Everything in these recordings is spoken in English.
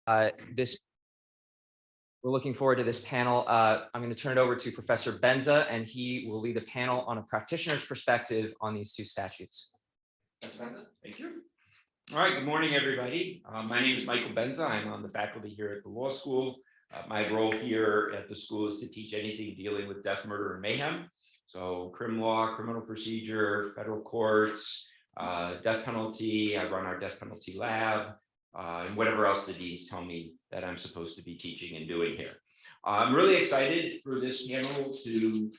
We're looking forward to this panel. I'm going to turn it over to Professor Benza, and he will lead a panel on a practitioner's perspective on these two statutes. Professor Benza, thank you. All right, good morning, everybody. My name is Michael Benza. I'm on the faculty here at the law school. My role here at the school is to teach anything dealing with death, murder, and mayhem. So crim law, criminal procedure, federal courts, death penalty. I run our death penalty lab, and whatever else the deans tell me that I'm supposed to be teaching and doing here. I'm really excited for this panel to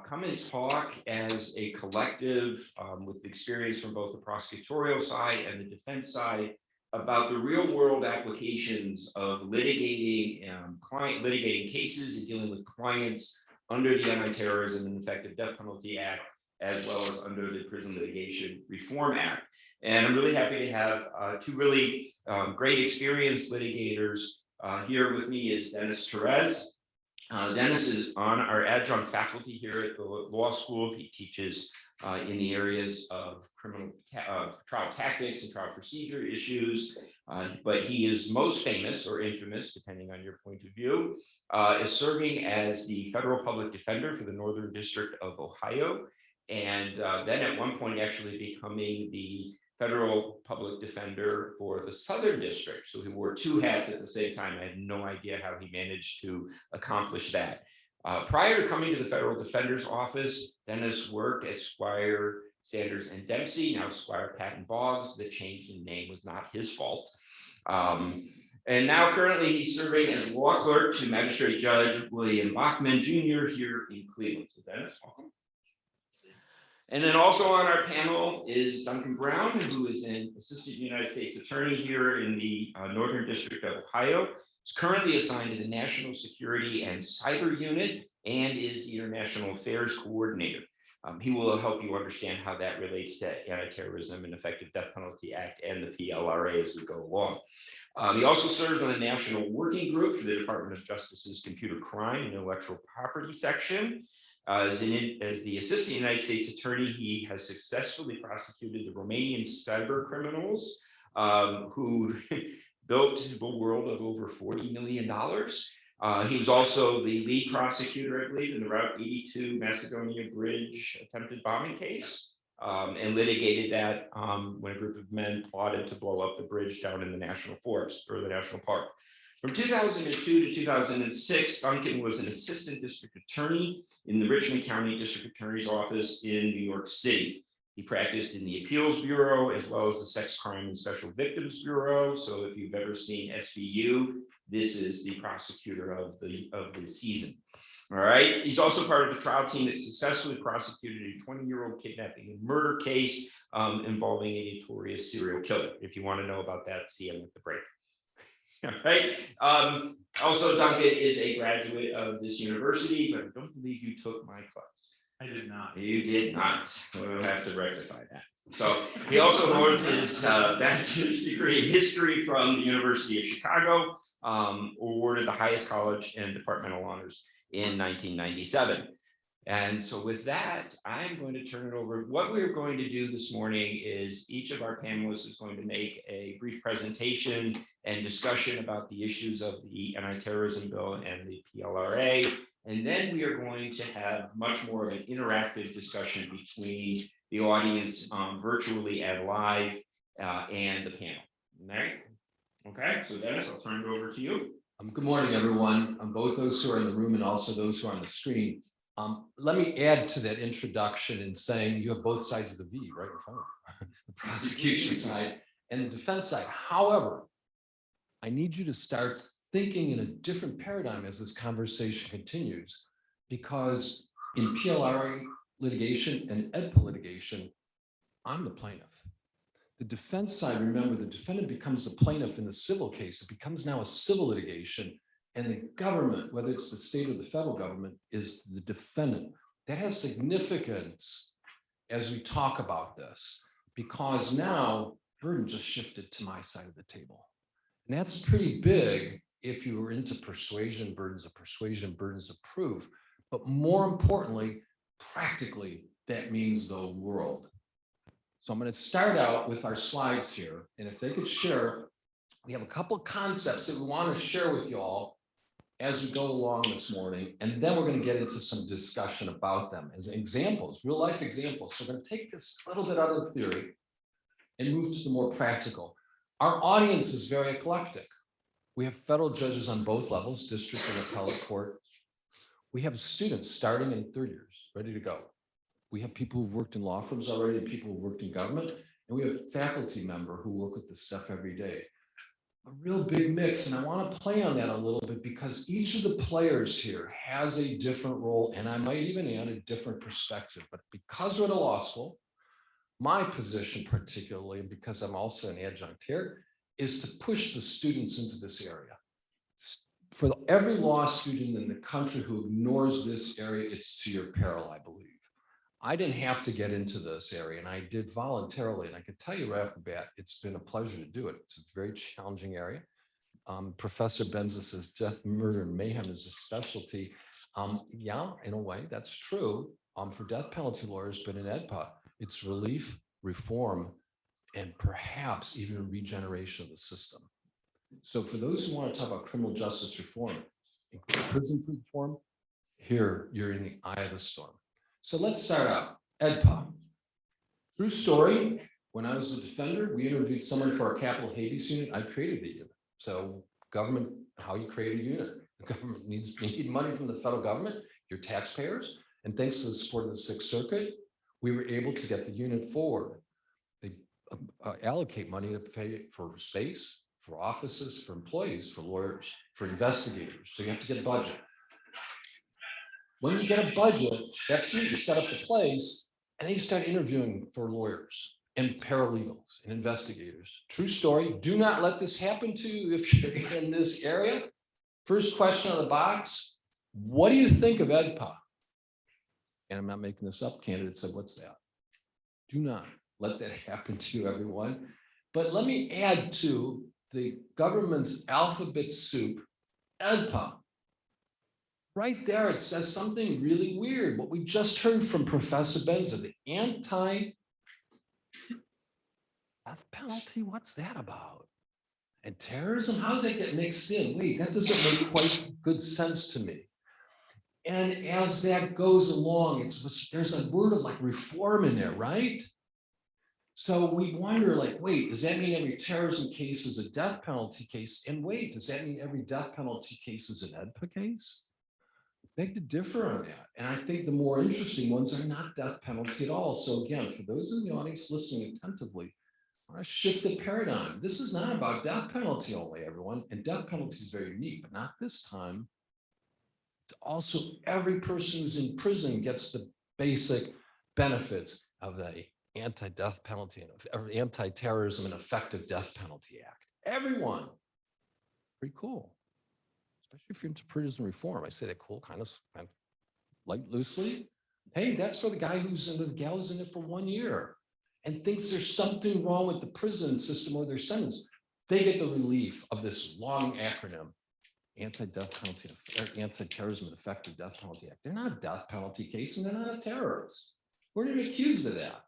come and talk as a collective with experience from both the prosecutorial side and the defense side about the real world applications of litigating litigating cases and dealing with clients under the Anti-Terrorism and Effective Death Penalty Act, as well as under the Prison Litigation Reform Act. And I'm really happy to have two really great experienced litigators. Here with me is Dennis Terez. Dennis is on our adjunct faculty here at the law school. He teaches in the areas of criminal trial tactics and trial procedure issues, but he is most famous or infamous, depending on your point of view, is serving as the federal public defender for the Northern District of Ohio, and then at one point actually becoming the federal public defender for the Southern District. So he wore two hats at the same time. I had no idea how he managed to accomplish that. Prior to coming to the Federal Defender's Office, Dennis worked at Squire, Sanders and Dempsey, now Squire Patton Boggs. The change in name was not his fault. And now currently he's serving as law clerk to Magistrate Judge William Bachman Jr. here in Cleveland. So Dennis, welcome. And then also on our panel is Duncan Brown, who is an Assistant United States Attorney here in the Northern District of Ohio. He's currently assigned to the National Security and Cyber Unit and is the International Affairs Coordinator. He will help you understand how that relates to Anti-Terrorism and Effective Death Penalty Act and the PLRA as we go along. He also serves on the National Working Group for the Department of Justice's Computer Crime and Intellectual Property Section. As the Assistant United States Attorney, he has successfully prosecuted the Romanian cyber criminals who built a world of over $40 million. He was also the lead prosecutor, I believe, in the Route 82 Macedonia Bridge attempted bombing case, and litigated that when a group of men plotted to blow up the bridge down in the National Forest or the National Park. From 2002 to 2006, Duncan was an assistant district attorney in the Richmond County District Attorney's Office in New York City. He practiced in the Appeals Bureau as well as the Sex Crime and Special Victims Bureau. So if you've ever seen SVU, this is the prosecutor of the season. All right. He's also part of the trial team that successfully prosecuted a 20-year-old kidnapping and murder case involving a notorious serial killer. If you want to know about that, see him at the break. All right. Also, Duncan is a graduate of this university, but I don't believe you took my class. I did not. You did not. We'll have to rectify that. So he also holds his bachelor's degree in history from the University of Chicago, awarded the highest college and departmental honors in 1997. And so with that, I'm going to turn it over. What we're going to do this morning is each of our panelists is going to make a brief presentation and discussion about the issues of the Anti-Terrorism Bill and the PLRA. And then we are going to have much more of an interactive discussion between the audience virtually and live and the panel. All right. Okay, so Dennis, I'll turn it over to you. Good morning, everyone. Both those who are in the room and also those who are on the screen. Let me add to that introduction in saying you have both sides of the V right in front of you, the prosecution side and the defense side. However, I need you to start thinking in a different paradigm as this conversation continues, because in PLRA litigation and Edpa litigation, I'm the plaintiff. The defense side, remember, the defendant becomes the plaintiff in the civil case. It becomes now a civil litigation. And the government, whether it's the state or the federal government, is the defendant. That has significance as we talk about this, because now burden just shifted to my side of the table. And that's pretty big if you were into persuasion, burdens of proof. But more importantly, practically, that means the world. So I'm going to start out with our slides here. And if they could share we have a couple of concepts that we want to share with you all as we go along this morning, and then we're going to get into some discussion about them as examples, real life examples. So we're going to take this a little bit out of theory and move to the more practical. Our audience is very eclectic. We have federal judges on both levels, district and appellate court. We have students starting in third years, ready to go. We have people who've worked in law firms already, and people who've worked in government, and we have a faculty member who work with this stuff every day. A real big mix, and I want to play on that a little bit because each of the players here has a different role, and I might even add a different perspective. But because we're at a law school, my position particularly, because I'm also an adjunct here, is to push the students into this area. For every law student in the country who ignores this area, it's to your peril, I believe. I didn't have to get into this area, and I did voluntarily. And I can tell you right off the bat, it's been a pleasure to do it. It's a very challenging area. Professor Benza says death, murder, and mayhem is a specialty. Yeah, in a way, that's true for death penalty lawyers, but in Edpa, it's relief, reform, and perhaps even regeneration of the system. So for those who want to talk about criminal justice reform, prison reform, here you're in the eye of the storm. So let's start out. Edpa. True story. When I was a defender, we interviewed someone for our capital habeas unit. I created the unit. So government, how you create a unit. The government needs money from the federal government, your taxpayers. And thanks to the support of the Sixth Circuit, we were able to get the unit forward. They allocate money to pay for space, for offices, for employees, for lawyers, for investigators. So you have to get a budget. When you get a budget, that's it. You set up the place, and then you start interviewing for lawyers and paralegals and investigators. True story. Do not let this happen to you if you're in this area. First question on the box: what do you think of Edpa? And I'm not making this up. Candidate said, "What's that?" Do not let that happen to you, everyone. But let me add to the government's alphabet soup, Edpa. Right there, it says something really weird. What we just heard from Professor Benza, the anti-death penalty, what's that about? And terrorism, how does that get mixed in? Wait, that doesn't make quite good sense to me. And as that goes along, there's a word of like reform in there, right? So we wonder, like, wait, does that mean every terrorism case is a death penalty case? And wait, does that mean every death penalty case is an Edpa case? Beg to differ on that. And I think the more interesting ones are not death penalty at all. So again, for those in the audience listening attentively, I want to shift the paradigm. This is not about death penalty only, everyone. And death penalty is very unique, but not this time. It's also every person who's in prison gets the basic benefits of the Anti-Death Penalty and Anti-Terrorism and Effective Death Penalty Act. Everyone. Pretty cool. Especially if you're into prison reform. I say that cool, kind of light, loosely. Hey, that's for the guy who's in the gallows in it for 1 year and thinks there's something wrong with the prison system or their sentence. They get the relief of this long acronym, Anti-Death Penalty, Anti-Terrorism and Effective Death Penalty Act. They're not a death penalty case and they're not a terrorist. We're not accused of that.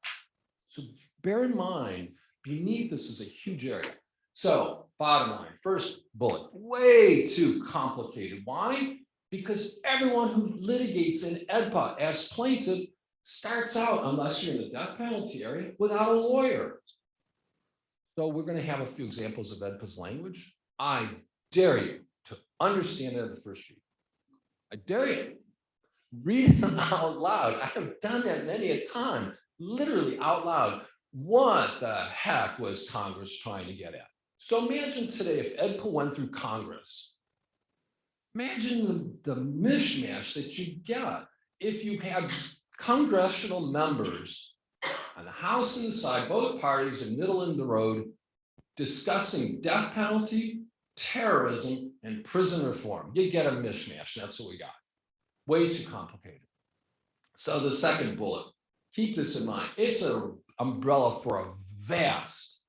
So bear in mind, beneath this is a huge area. So bottom line, first bullet, way too complicated. Why? Because everyone who litigates in Edpa as plaintiff starts out, unless you're in the death penalty area, without a lawyer. So we're going to have a few examples of Edpa's language. I dare you to understand it at the first read. I dare you. Read them out loud. I have done that many a time, literally out loud. What the heck was Congress trying to get at? So imagine today if Edpa went through Congress. Imagine the mishmash that you get if you had congressional members on the House and the side, both parties in middle of the road, discussing death penalty, terrorism, and prison reform. You get a mishmash. That's what we got. Way too complicated. So the second bullet, keep this in mind. It's an umbrella for a vast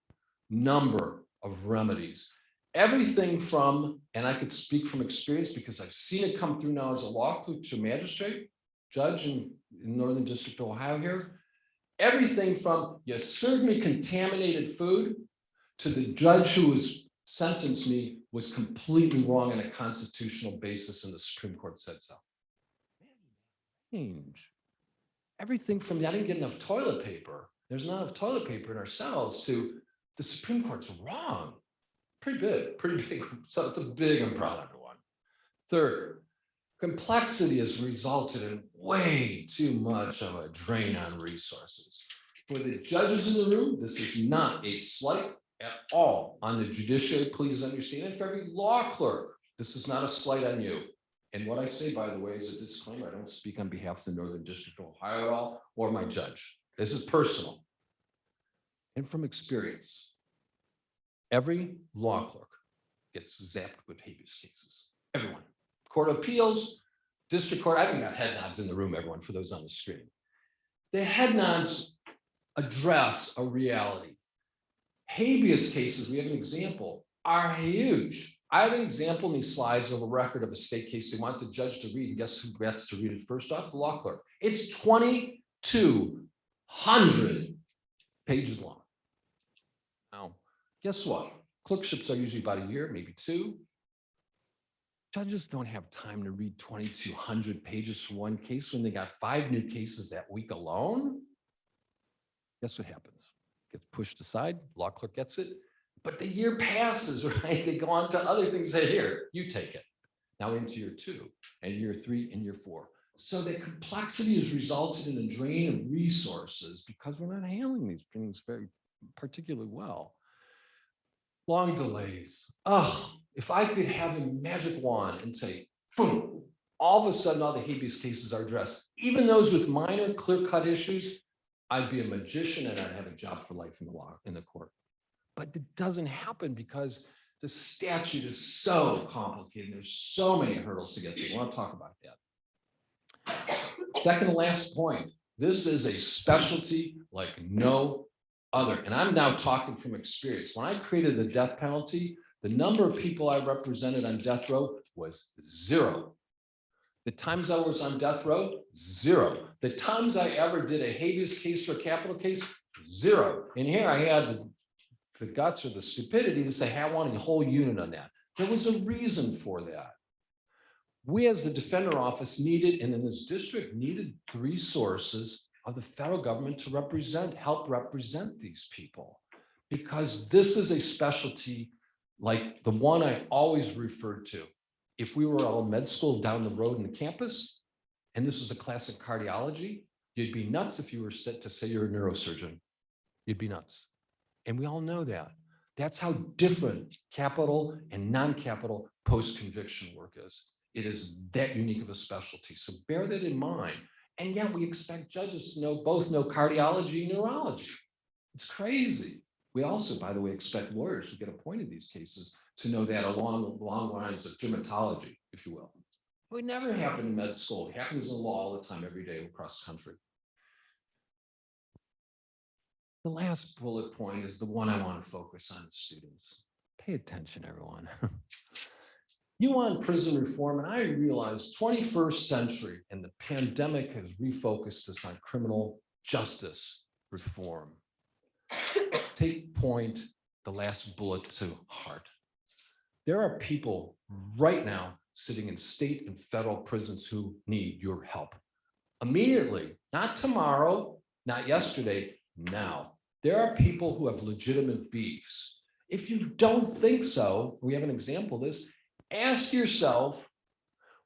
number of remedies. Everything from, and I could speak from experience because I've seen it come through now as a law clerk to magistrate, judge in Northern District of Ohio here. Everything from you served me contaminated food to the judge who was sentenced me was completely wrong on a constitutional basis, and the Supreme Court said so. Change. Everything from I didn't get enough toilet paper. There's not enough toilet paper in our cells to the Supreme Court's wrong. Pretty big. So it's a big and proud everyone. Third, complexity has resulted in way too much of a drain on resources. For the judges in the room, this is not a slight at all on the judiciary, please understand. And for every law clerk, this is not a slight on you. And what I say, by the way, is a disclaimer. I don't speak on behalf of the Northern District of Ohio at all, or my judge. This is personal. And from experience, every law clerk gets zapped with habeas cases. Everyone. Court of Appeals, District Court. I haven't got head nods in the room, everyone, for those on the screen. The head nods address a reality. Habeas cases, we have an example, are huge. I have an example in these slides of a record of a state case they want the judge to read. And guess who gets to read it first off? The law clerk. It's 2,200 pages long. Now, guess what? Clerkships are usually about a year, maybe 2. Judges don't have time to read 2,200 pages for one case when they got 5 new cases that week alone. Guess what happens? Gets pushed aside, law clerk gets it. But the year passes, right? They go on to other things that here, you take it. Now into year 2 and year 3 and year 4. So the complexity has resulted in a drain of resources because we're not handling these things very particularly well. Long delays. Oh, if I could have a magic wand and say, boom, all of a sudden all the habeas cases are addressed, even those with minor clear-cut issues, I'd be a magician and I'd have a job for life in the law, in the court. But it doesn't happen because the statute is so complicated. There's so many hurdles to get to. I want to talk about that. Second to last point, this is a specialty like no other. And I'm now talking from experience. When I created the death penalty, the number of people I represented on death row was 0. The times I was on death row, 0. The times I ever did a habeas case or a capital case, 0. And here I had the guts or the stupidity to say, hey, I want a whole unit on that. There was a reason for that. We as the defender office needed, and in this district needed the resources of the federal government to help represent these people. Because this is a specialty like the one I always referred to. If we were all in med school down the road in the campus, and this is a class in cardiology, you'd be nuts if you were set to say you're a neurosurgeon. You'd be nuts. And we all know that. That's how different capital and non-capital post-conviction work is. It is that unique of a specialty. So bear that in mind. And yet we expect judges to both know cardiology and neurology. It's crazy. We also, by the way, expect lawyers who get appointed these cases to know that along the long lines of dermatology, if you will. It would never happen in med school. It happens in law all the time, every day across the country. The last bullet point is the one I want to focus on, students. Pay attention, everyone. You want prison reform, and I realize 21st century and the pandemic has refocused us on criminal justice reform. Take point, the last bullet to heart. There are people right now sitting in state and federal prisons who need your help. Immediately, not tomorrow, not yesterday, now. There are people who have legitimate beefs. If you don't think so, we have an example of this, ask yourself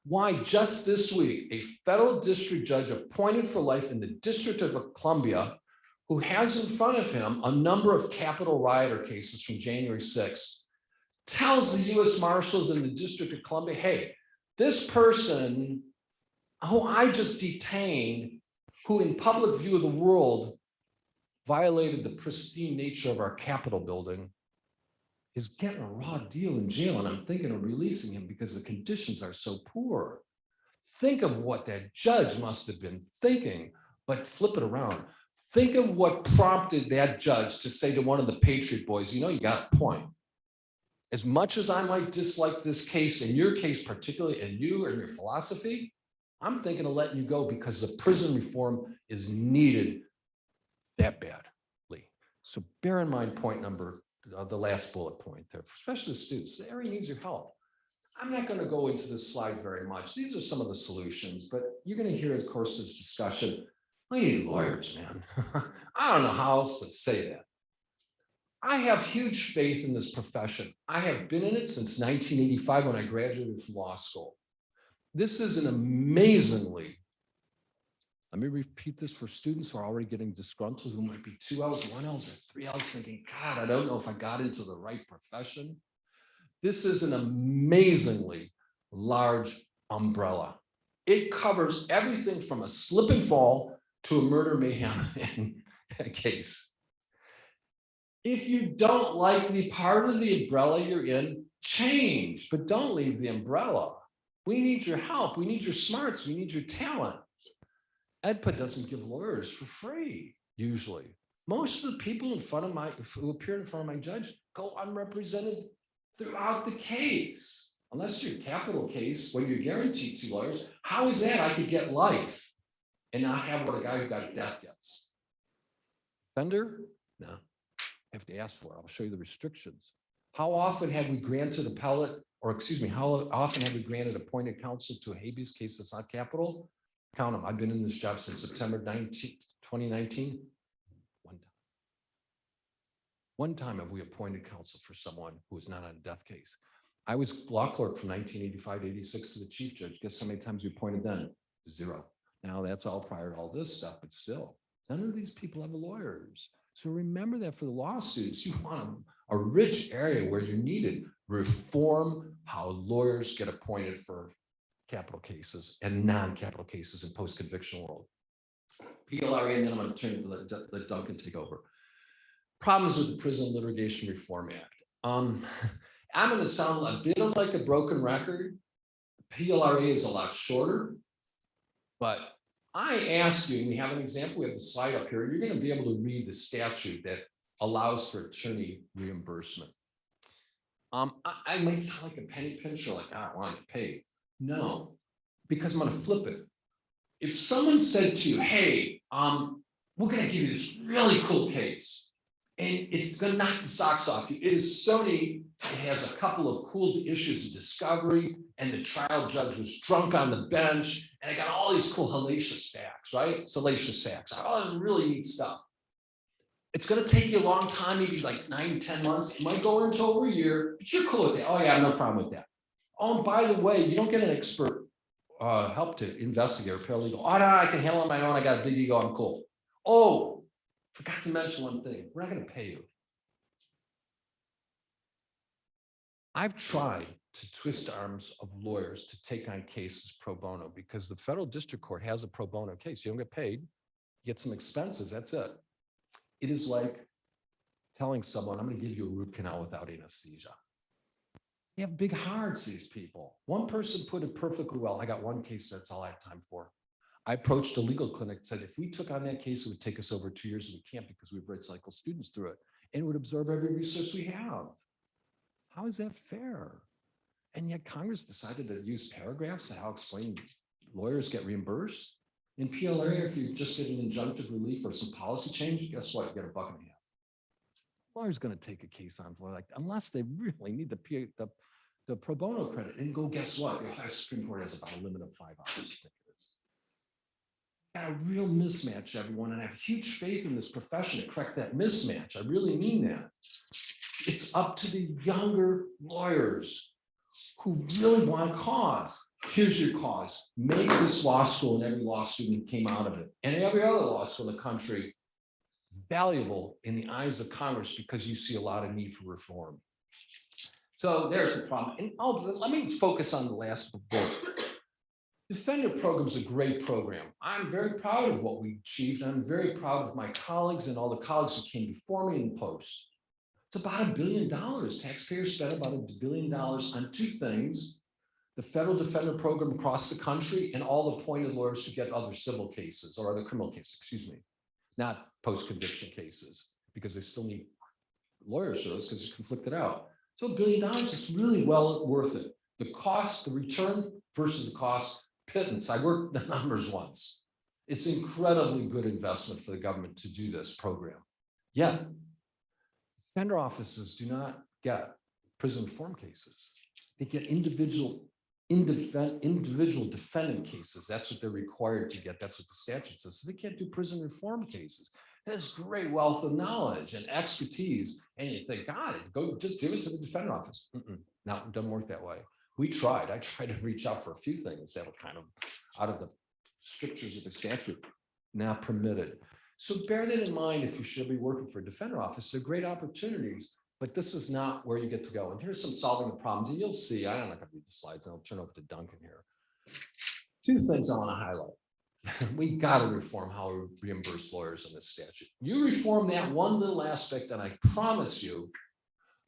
why just this week, a federal district judge appointed for life in the District of Columbia, who has in front of him a number of Capitol rioter cases from January 6th, tells the US Marshals in the District of Columbia, hey, this person who I just detained, who in public view of the world violated the pristine nature of our Capitol building, is getting a raw deal in jail, and I'm thinking of releasing him because the conditions are so poor. Think of what that judge must have been thinking, but flip it around. Think of what prompted that judge to say to one of the Patriot boys, you know, you got a point. As much as I might dislike this case, in your case particularly, and you and your philosophy, I'm thinking of letting you go because the prison reform is needed that badly. So bear in mind point number the last bullet point there, especially the students. The area needs your help. I'm not going to go into this slide very much. These are some of the solutions, but you're going to hear in the course of this discussion, we need lawyers, man. I don't know how else to say that. I have huge faith in this profession. I have been in it since 1985 when I graduated from law school. This is an amazingly, let me repeat this for students who are already getting disgruntled, who might be 2 L's, 1 L's, or 3 L's, thinking, God, I don't know if I got into the right profession. This is an amazingly large umbrella. It covers everything from a slip and fall to a murder mayhem case. If you don't like the part of the umbrella you're in, change, but don't leave the umbrella. We need your help. We need your smarts. We need your talent. Edpa doesn't give lawyers for free, usually. Most of the people in front of who appear in front of my judge go unrepresented throughout the case. Unless you're a capital case where you're guaranteed 2 lawyers, how is that I could get life and not have what a guy who got death gets? Offender? No. I have to ask for it. I'll show you the restrictions. How often have we granted appellate, or excuse me, how often have we granted appointed counsel to a habeas case that's not capital? Count them. I've been in this job since September 2019. One time have we appointed counsel for someone who was not on a death case. I was law clerk from 1985 to 86 to the chief judge. Guess how many times we appointed then? 0. Now that's all prior to all this stuff, but still, none of these people have lawyers. So remember that for the law students, you want a rich area where you're needed. Reform how lawyers get appointed for capital cases and non-capital cases in post-conviction world. PLRA, and then I'm going to turn to let Duncan take over. Problems with the Prison Litigation Reform Act. I'm going to sound a bit like a broken record. PLRA is a lot shorter, but I ask you, and we have an example, we have the slide up here, you're going to be able to read the statute that allows for attorney reimbursement. I might sound like a penny pincher, like, I don't want to pay. No, because I'm going to flip it. If someone said to you, hey, we're going to give you this really cool case, and it's going to knock the socks off you. It is so neat. It has a couple of cool issues of discovery, and the trial judge was drunk on the bench, and I got all these cool hellacious facts, right? Salacious facts. Oh, this is really neat stuff. It's going to take you a long time, maybe like 9, 10 months. It might go into over a year, but you're cool with that. Oh yeah, no problem with that. Oh, and by the way, you don't get an expert help to investigate or paralegal. Oh, no, I can handle it on my own. I got a big ego. I'm cool. Oh, forgot to mention one thing. We're not going to pay you. I've tried to twist arms of lawyers to take on cases pro bono because the federal district court has a pro bono case. You don't get paid, you get some expenses, that's it. It is like telling someone, I'm going to give you a root canal without anesthesia. They have big hearts, these people. One person put it perfectly well. I got one case, that's all I have time for. I approached a legal clinic and said, if we took on that case, it would take us over 2 years, and we can't because we would cycle students through it. And it would absorb every resource we have. How is that fair? And yet Congress decided to use paragraphs to how explain lawyers get reimbursed. In PLRA, if you just get an injunctive relief or some policy change, guess what? You get $1.50. Lawyer's going to take a case on for like, unless they really need the pro bono credit, and go, guess what? The Ohio Supreme Court has about a limit of 5 hours. Got a real mismatch, everyone, and I have huge faith in this profession to correct that mismatch. I really mean that. It's up to the younger lawyers who really want a cause. Here's your cause. Make this law school and every law student who came out of it, and every other law school in the country, valuable in the eyes of Congress, because you see a lot of need for reform. So there's the problem. And let me focus on the last bullet. Defender program is a great program. I'm very proud of what we achieved. I'm very proud of my colleagues and all the colleagues who came before me in post. It's about $1 billion. Taxpayers spent about $1 billion on 2 things: the federal defender program across the country, and all the appointed lawyers who get other civil cases or other criminal cases, excuse me, not post-conviction cases, because they still need lawyers for those because they're conflicted out. So $1 billion, it's really well worth it. The cost, the return versus the cost, pittance. I worked the numbers once. It's incredibly good investment for the government to do this program. Yeah. Defender offices do not get prison reform cases. They get individual defendant cases. That's what they're required to get. That's what the statute says. So they can't do prison reform cases. There's great wealth of knowledge and expertise. And you think, God, go just give it to the defender office. No, it doesn't work that way. We tried. I tried to reach out for a few things that were kind of out of the strictures of the statute, not permitted. So bear that in mind if you should be working for a defender office. They're great opportunities, but this is not where you get to go. And here's some solving the problems. And you'll see, I'm not going to read the slides, and I'll turn over to Duncan here. Two things I want to highlight. We got to reform how we reimburse lawyers in this statute. You reform that one little aspect, and I promise you,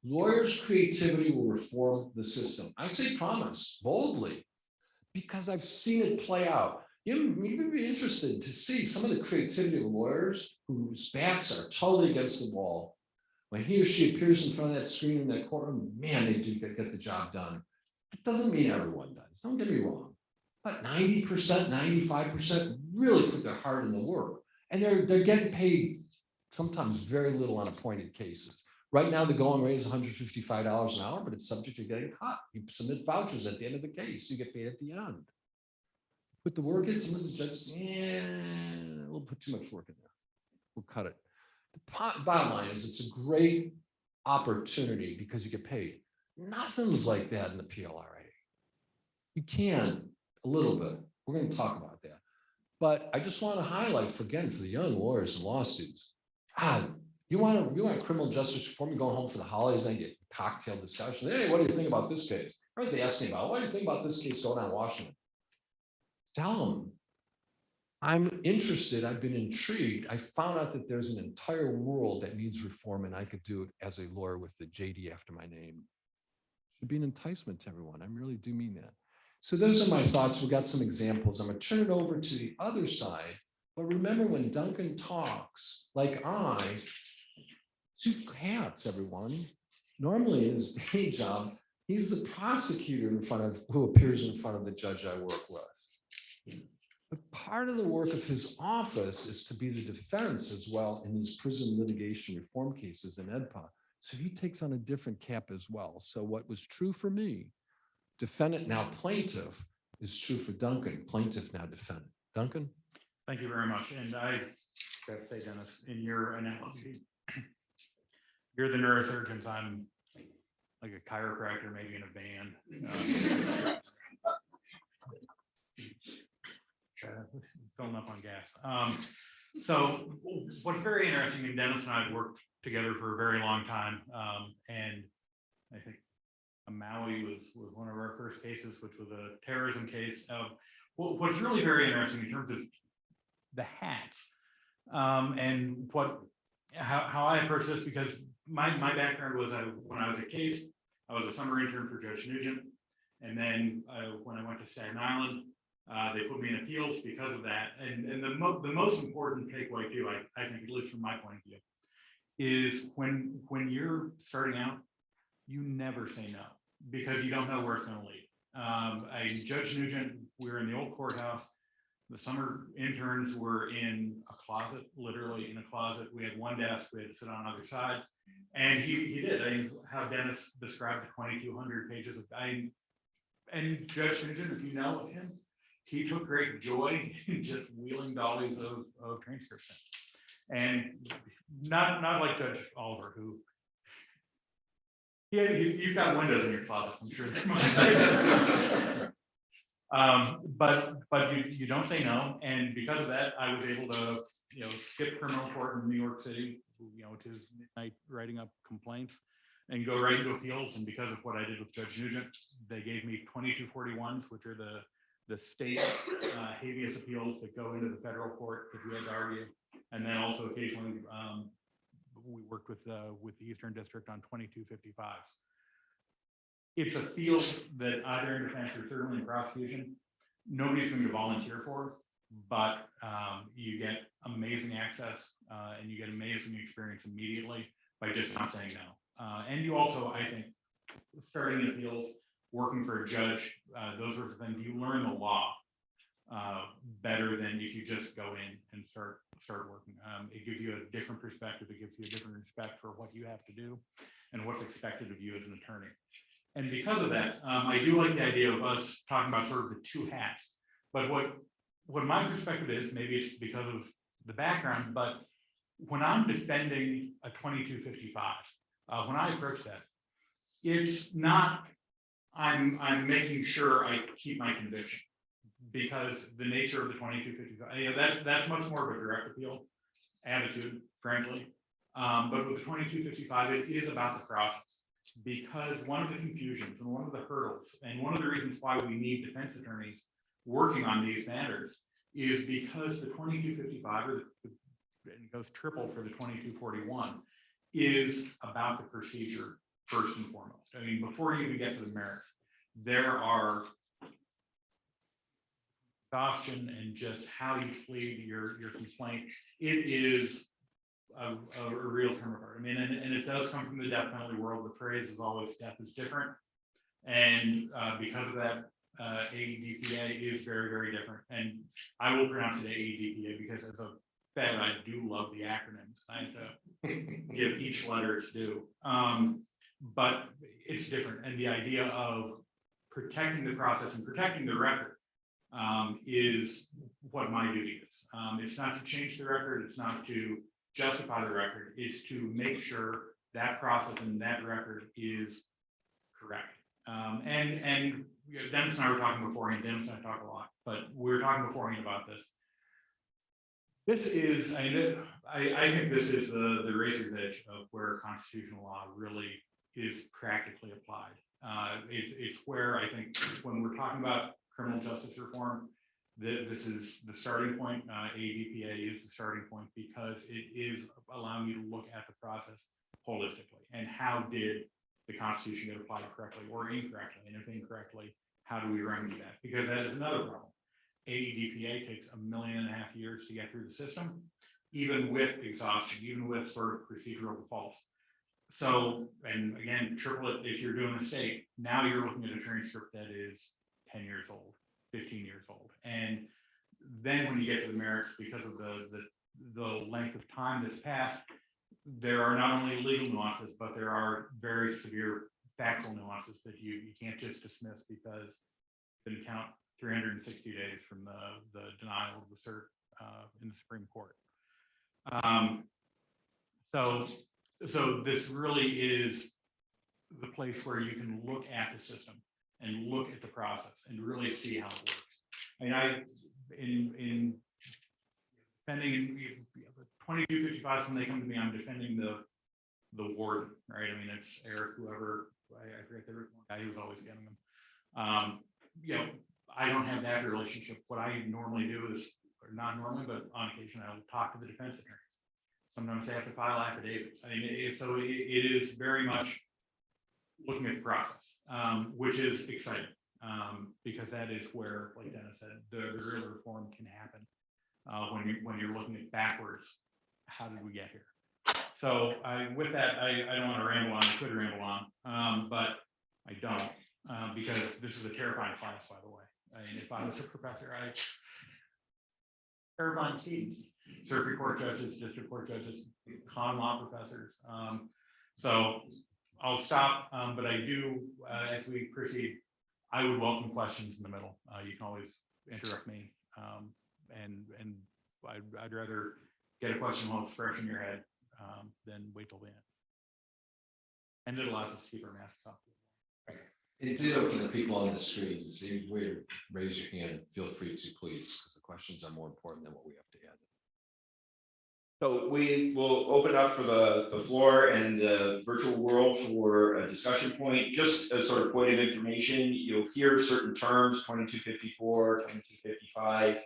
lawyers' creativity will reform the system. I say promise boldly because I've seen it play out. You'd be interested to see some of the creativity of lawyers whose backs are totally against the wall. When he or she appears in front of that screen in that courtroom, man, they do get the job done. It doesn't mean everyone does. Don't get me wrong. But 90%, 95% really put their heart in the work. And they're getting paid sometimes very little on appointed cases. Right now, the going rate is $155 an hour, but it's subject to getting cut. You submit vouchers at the end of the case, you get paid at the end. Put the work in, some of the judges, we'll put too much work in there. We'll cut it. The bottom line is it's a great opportunity because you get paid. Nothing's like that in the PLRA. You can a little bit. We're going to talk about that. But I just want to highlight, again, for the young lawyers and law students, you want criminal justice reform, you're going home for the holidays and get cocktail discussion. Hey, what do you think about this case? Everyone's asking about, what do you think about this case going on in Washington? Tell them, I'm interested, I've been intrigued. I found out that there's an entire world that needs reform and I could do it as a lawyer with the JD after my name. It should be an enticement to everyone. I really do mean that. So those are my thoughts. We've got some examples. I'm going to turn it over to the other side. But remember, when Duncan talks, like two hats, everyone. Normally in his day job, he's the prosecutor who appears in front of the judge I work with. But part of the work of his office is to be the defense as well in these prison litigation reform cases in Edpa. So he takes on a different cap as well. So what was true for me, defendant now plaintiff, is true for Duncan, plaintiff now defendant. Duncan? Thank you very much. And I got to say, Dennis, in your analogy, you're the neurosurgeon. I'm like a chiropractor, maybe in a van. Filling up on gas. So what's very interesting, and Dennis and I have worked together for a very long time. And I think Maui was one of our first cases, which was a terrorism case. What's really very interesting in terms of the hats and how I approach this, because my background was when I was a case, I was a summer intern for Judge Nugent. And then when I went to Staten Island, they put me in appeals because of that. And the most important takeaway too, I think, at least from my point of view, is when you're starting out, you never say no, because you don't know where it's going to lead. Judge Nugent, we were in the old courthouse. The summer interns were in a closet, literally in a closet. We had one desk, we had to sit on other sides. And he did. How Dennis described the 2,200 pages of, and Judge Nugent, if you know him, he took great joy in just wheeling dollies of transcription. And not like Judge Oliver, who, you've got windows in your closet, I'm sure. But you don't say no, and because of that, I was able to skip criminal court in New York City, which is midnight writing up complaints, and go right into appeals. And because of what I did with Judge Nugent, they gave me 2241s, which are the state habeas appeals that go into the federal court that we had to argue, and then also occasionally we worked with the Eastern District on 2255s. It's a field that either in defense or certainly in prosecution, nobody's going to volunteer for, but you get amazing access and you get amazing experience immediately by just not saying no. And you also, I think, starting in appeals, working for a judge, those sorts of things, you learn the law better than if you just go in and start working. It gives you a different perspective. It gives you a different respect for what you have to do and what's expected of you as an attorney. And because of that, I do like the idea of us talking about sort of the two hats. But what my perspective is, maybe it's because of the background, but when I'm defending a 2255, when I approach that, it's not, I'm making sure I keep my conviction, because the nature of the 2255, that's much more of a direct appeal attitude, frankly. But with the 2255, it is about the process, because one of the confusions and one of the hurdles and one of the reasons why we need defense attorneys working on these matters is because the 2255, or it goes triple for the 2241, is about the procedure first and foremost. I mean, before you even get to the merits, there are exhaustion and just how you plead your complaint. It is a real term of art. I mean, and it does come from the death penalty world. The phrase is always death is different. And because of that, AEDPA is very, very different. And I will pronounce it AEDPA because as a Fed, I do love the acronyms. I have to give each letter its due. But it's different. And the idea of protecting the process and protecting the record is what my duty is. It's not to change the record. It's not to justify the record. It's to make sure that process and that record is correct. And you know, Dennis and I were talking beforehand. Dennis and I talk a lot, but we were talking beforehand about this. This is, I think this is the razor's edge of where constitutional law really is practically applied. It's where I think when we're talking about criminal justice reform, this is the starting point. AEDPA is the starting point because it is allowing you to look at the process holistically and how did the Constitution get applied correctly or incorrectly, and if incorrectly, how do we remedy that? Because that is another problem. AEDPA takes 1.5 million years to get through the system, even with exhaustion, even with sort of procedural defaults. So, and again, triple it if you're doing a state, now you're looking at a transcript that is 10 years old, 15 years old. And then when you get to the merits, because of the length of time that's passed, there are not only legal nuances, but there are very severe factual nuances that you can't just dismiss because it didn't count 360 days from the denial of the cert in the Supreme Court. So this really is the place where you can look at the system and look at the process and really see how it works. I mean, in defending the 2255s, when they come to me, I'm defending the warden, right? I mean, it's Eric, whoever, I forget the guy who was always getting them. You know, I don't have that relationship. What I normally do is, or not normally, but on occasion, I'll talk to the defense attorneys. Sometimes they have to file affidavits. I mean, so it is very much looking at the process, which is exciting because that is where, like Dennis said, the real reform can happen when you're looking at backwards. How did we get here? So with that, I don't want to ramble on. I could ramble on, but I don't because this is a terrifying class, by the way. I mean, if I was a professor, terrifying students, circuit court judges, district court judges, con law professors. So I'll stop, but I do, as we proceed, I would welcome questions in the middle. You can always interrupt me, and I'd rather get a question while it's fresh in your head than wait till the end. And it allows us to keep our masks off. And ditto for the people on the screen. See where you raise your hand. Feel free to please, because the questions are more important than what we have to add. So we will open up for the floor and the virtual world for a discussion point. Just a sort of point of information, you'll hear certain terms, 2254, 2255.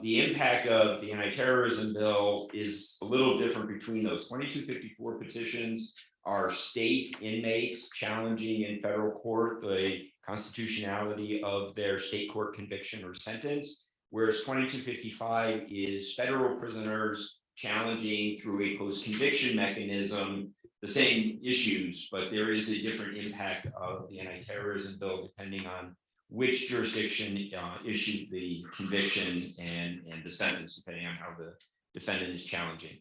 The impact of the anti-terrorism bill is a little different between those. 2254 petitions are state inmates challenging in federal court the constitutionality of their state court conviction or sentence, whereas 2255 is federal prisoners challenging through a post-conviction mechanism the same issues, but there is a different impact of the anti-terrorism bill depending on which jurisdiction issued the conviction and the sentence, depending on how the defendant is challenging.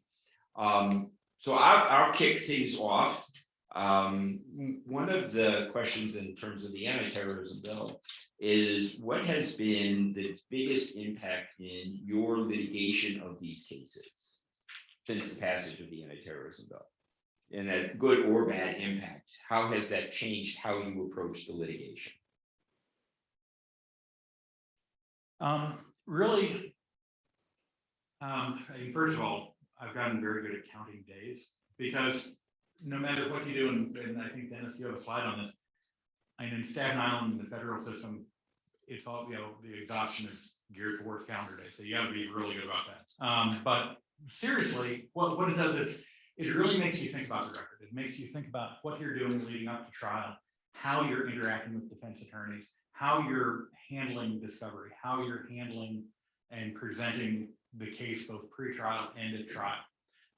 So I'll kick things off. One of the questions in terms of the anti-terrorism bill is what has been the biggest impact in your litigation of these cases since the passage of the anti-terrorism bill? And that good or bad impact, how has that changed how you approach the litigation? Really, I mean, first of all, I've gotten very good at counting days, because no matter what you do, and I think Dennis, you have a slide on this. I mean, in Staten Island, in the federal system, it's all, you know, the exhaustion is geared towards calendar day, so you got to be really good about that. But seriously, what it does is it really makes you think about the record. It makes you think about what you're doing leading up to trial, how you're interacting with defense attorneys, how you're handling discovery, how you're handling and presenting the case both pre-trial and at trial.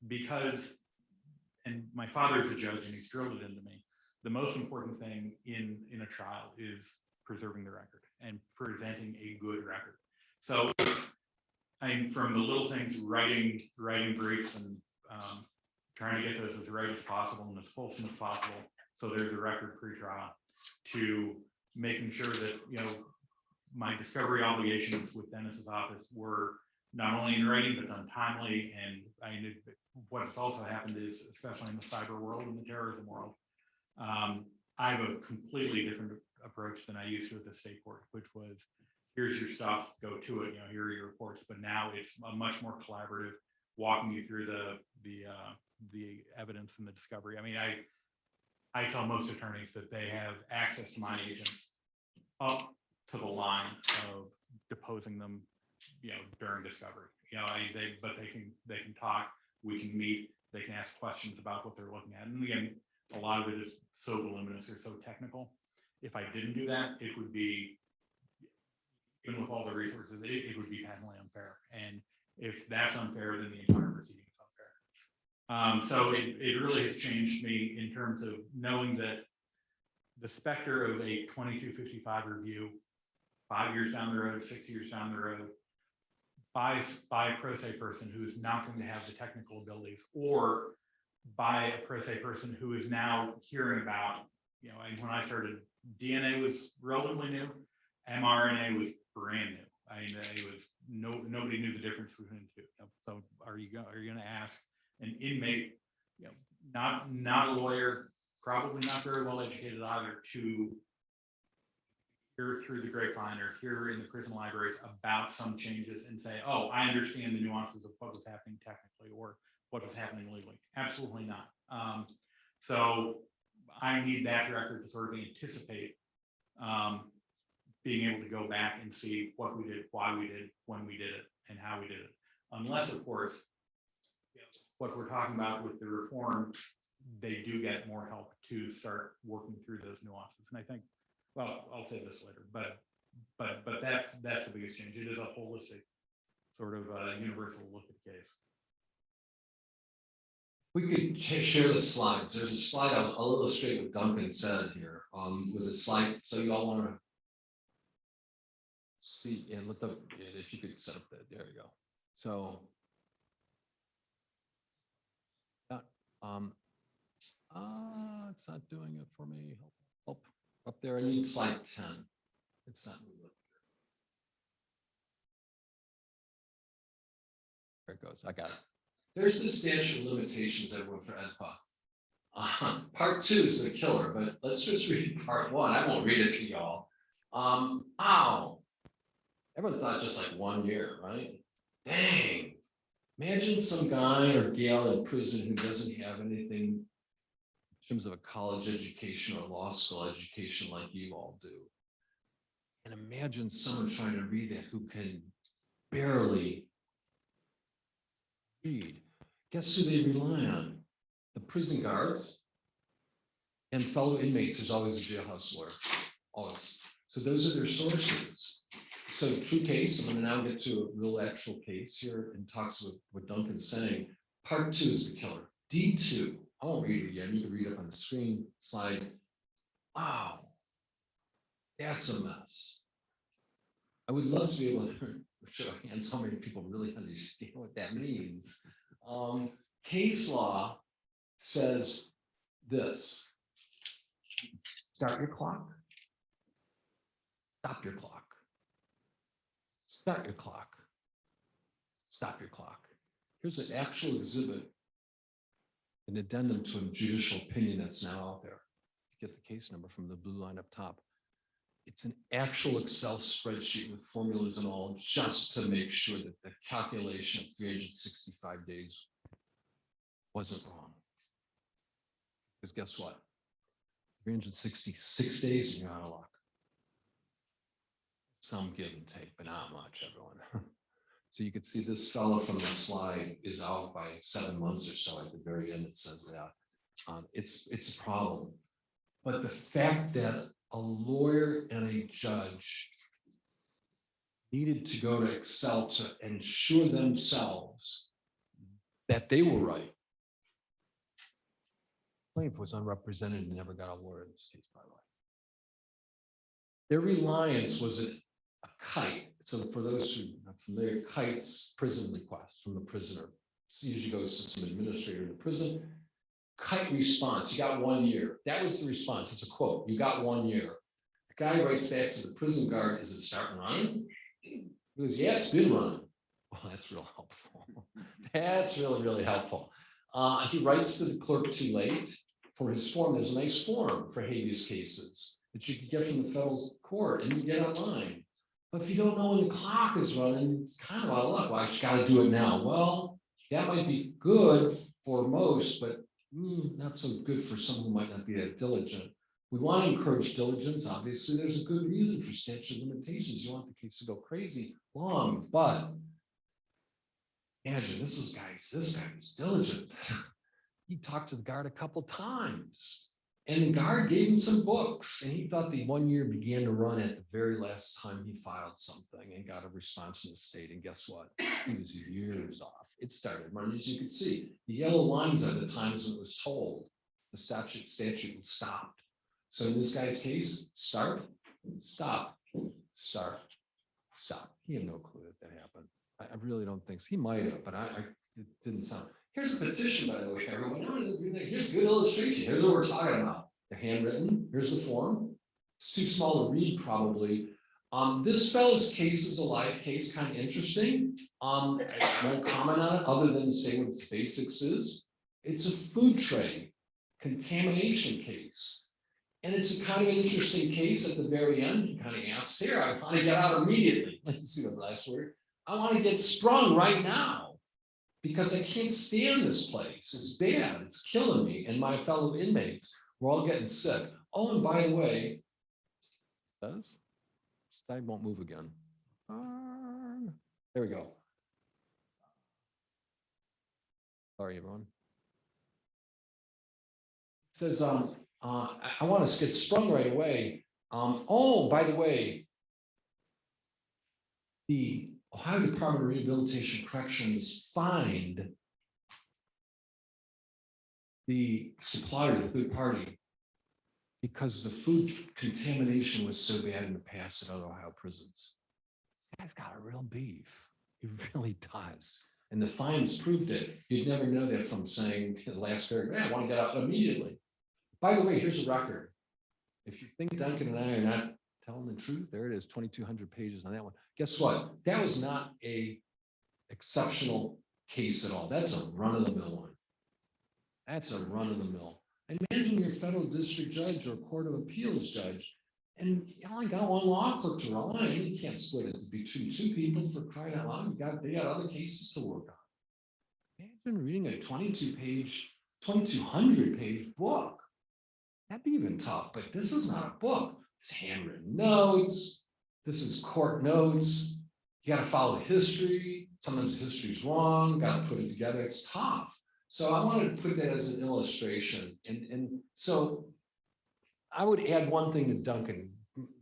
Because, and my father's a judge and he's drilled it into me, the most important thing in a trial is preserving the record and presenting a good record. So I mean, from the little things, writing briefs and trying to get those as right as possible and as fulsome as possible, so there's a record pre-trial, to making sure that, you know, my discovery obligations with Dennis's office were not only in writing but done timely. And I knew what's also happened is, especially in the cyber world and the terrorism world, I have a completely different approach than I used to at the state court, which was, here's your stuff, go to it, you know, here are your reports. But now it's a much more collaborative, walking you through the evidence and the discovery. I mean, I tell most attorneys that they have access to my agents up to the line of deposing them, you know, during discovery. You know, but they can talk, we can meet, they can ask questions about what they're looking at. And again, a lot of it is so voluminous or so technical. If I didn't do that, it would be, even with all the resources, it would be patently unfair. And if that's unfair, then the entire proceeding is unfair. So it really has changed me in terms of knowing that the specter of a 2255 review 5 years down the road, 6 years down the road, by a pro se person who is not going to have the technical abilities, or by a pro se person who is now hearing about, you know, and when I started, DNA was relatively new, mRNA was brand new. I mean, it was nobody knew the difference between the two. So are you going to ask an inmate, you know, not a lawyer, probably not very well educated either, to hear through the grapevine or hear in the prison libraries about some changes and say, oh, I understand the nuances of what was happening technically or what was happening legally? Absolutely not. So I need that record to sort of anticipate being able to go back and see what we did, why we did, when we did it, and how we did it. Unless, of course, what we're talking about with the reform, they do get more help to start working through those nuances. And I think, well, I'll say this later, but that's the biggest change. It is a holistic sort of universal look at the case. We could share the slides. There's a slide I'll illustrate what Duncan said here. With a slide, so you all want to see, and let the, if you could set up that, there you go. So it's not doing it for me. Help up there. I need slide 10. It's not moving. There it goes. I got it. There's the statute of limitations that went for Edpa. Part 2 is the killer, but let's just read part 1. I won't read it to y'all. Ow. Everyone thought just like 1 year, right? Dang. Imagine some guy or gal in prison who doesn't have anything in terms of a college education or law school education like you all do. And imagine someone trying to read that who can barely read. Guess who they rely on? The prison guards and fellow inmates. There's always a jailhouse lawyer, always. So those are their sources. So true case, I'm going to now get to a real actual case here and talks with what Duncan's saying. Part 2 is the killer. D2, I won't read it again. You can read it up on the screen slide. Wow, that's a mess. I would love to be able to show hands how many people really understand what that means. Case law says this: start your clock, stop your clock, start your clock, stop your clock. Here's an actual exhibit, an addendum to a judicial opinion that's now out there. Get the case number from the blue line up top. It's an actual Excel spreadsheet with formulas and all, just to make sure that the calculation of 365 days wasn't wrong. Because guess what? 366 days and you're out of luck. Some give and take, but not much, everyone. So you can see this fellow from the slide is out by 7 months or so. At the very end, it says that. It's a problem. But the fact that a lawyer and a judge needed to go to Excel to ensure themselves that they were right. Plaintiff was unrepresented and never got a lawyer in this case, by the way. Their reliance was a kite. So for those who are familiar, kites, prison request from the prisoner. It usually goes to some administrator in the prison. Kite response, you got 1 year. That was the response. It's a quote. You got 1 year. The guy writes back to the prison guard, is it starting running? He goes, yeah, it's been running. Well, that's real helpful. That's really, really helpful. He writes to the clerk too late for his form. There's a nice form for habeas cases that you can get from the federal court and you get online. But if you don't know when the clock is running, it's kind of out of luck. Well, I just got to do it now. Well, that might be good for most, but not so good for someone who might not be that diligent. We want to encourage diligence. Obviously, there's a good reason for statute of limitations. You want the case to go crazy long, but imagine this guy was diligent. He talked to the guard a couple times, and the guard gave him some books, and he thought the 1 year began to run at the very last time he filed something and got a response from the state. And guess what? He was years off. It started running, as you can see. The yellow lines are the times when it was told. The statute stopped. So in this guy's case, start, stop, start, stop. He had no clue that happened. I really don't think so. He might have, but it didn't sound. Here's a petition, by the way, everyone. Here's a good illustration. Here's what we're talking about. They're handwritten. Here's the form. It's too small to read, probably. This fellow's case is a live case, kind of interesting. I won't comment on it other than to say what its basics is. It's a food tray contamination case. And it's a kind of interesting case at the very end. He kind of asks here, I want to get out immediately. Let's see the last word. I want to get sprung right now because I can't stand this place. It's bad. It's killing me and my fellow inmates. We're all getting sick. Oh, and by the way, says slide won't move again. There we go. Sorry, everyone. It says, I want to get sprung right away. Oh, by the way, the Ohio Department of Rehabilitation Corrections fined the supplier, the third party, because the food contamination was so bad in the past at other Ohio prisons. This guy's got a real beef. He really does. And the fines proved it. You'd never know that from saying in the last paragraph, I want to get out immediately. By the way, here's a record. If you think Duncan and I are not telling the truth, there it is, 2,200 pages on that one. Guess what? That was not a exceptional case at all. That's a run-of-the-mill one. That's a run-of-the-mill. Imagine you're a federal district judge or a court of appeals judge, and you only got one law clerk to rely on. You can't split it between two people for crying out loud. They got other cases to work on. Imagine reading a 2,200-page book. That'd be even tough, but this is not a book. It's handwritten notes. This is court notes. You got to follow the history. Sometimes the history's wrong. Got to put it together. It's tough. So I wanted to put that as an illustration. And so I would add one thing to Duncan.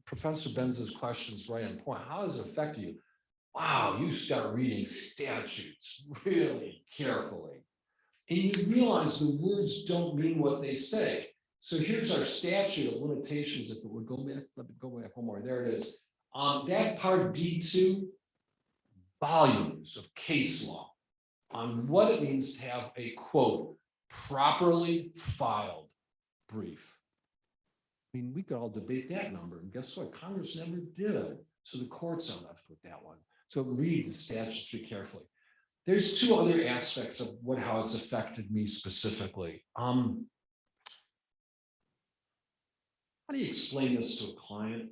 Professor Benza's question is right on point. How does it affect you? Wow, you start reading statutes really carefully. And you realize the words don't mean what they say. So here's our statute of limitations. If it would go back, let me go back one more. There it is. That part D2, volumes of case law on what it means to have a quote, properly filed brief. I mean, we could all debate that number, and guess what? Congress never did. So the courts are left with that one. So read the statutes carefully. There's two other aspects of how it's affected me specifically. How do you explain this to a client?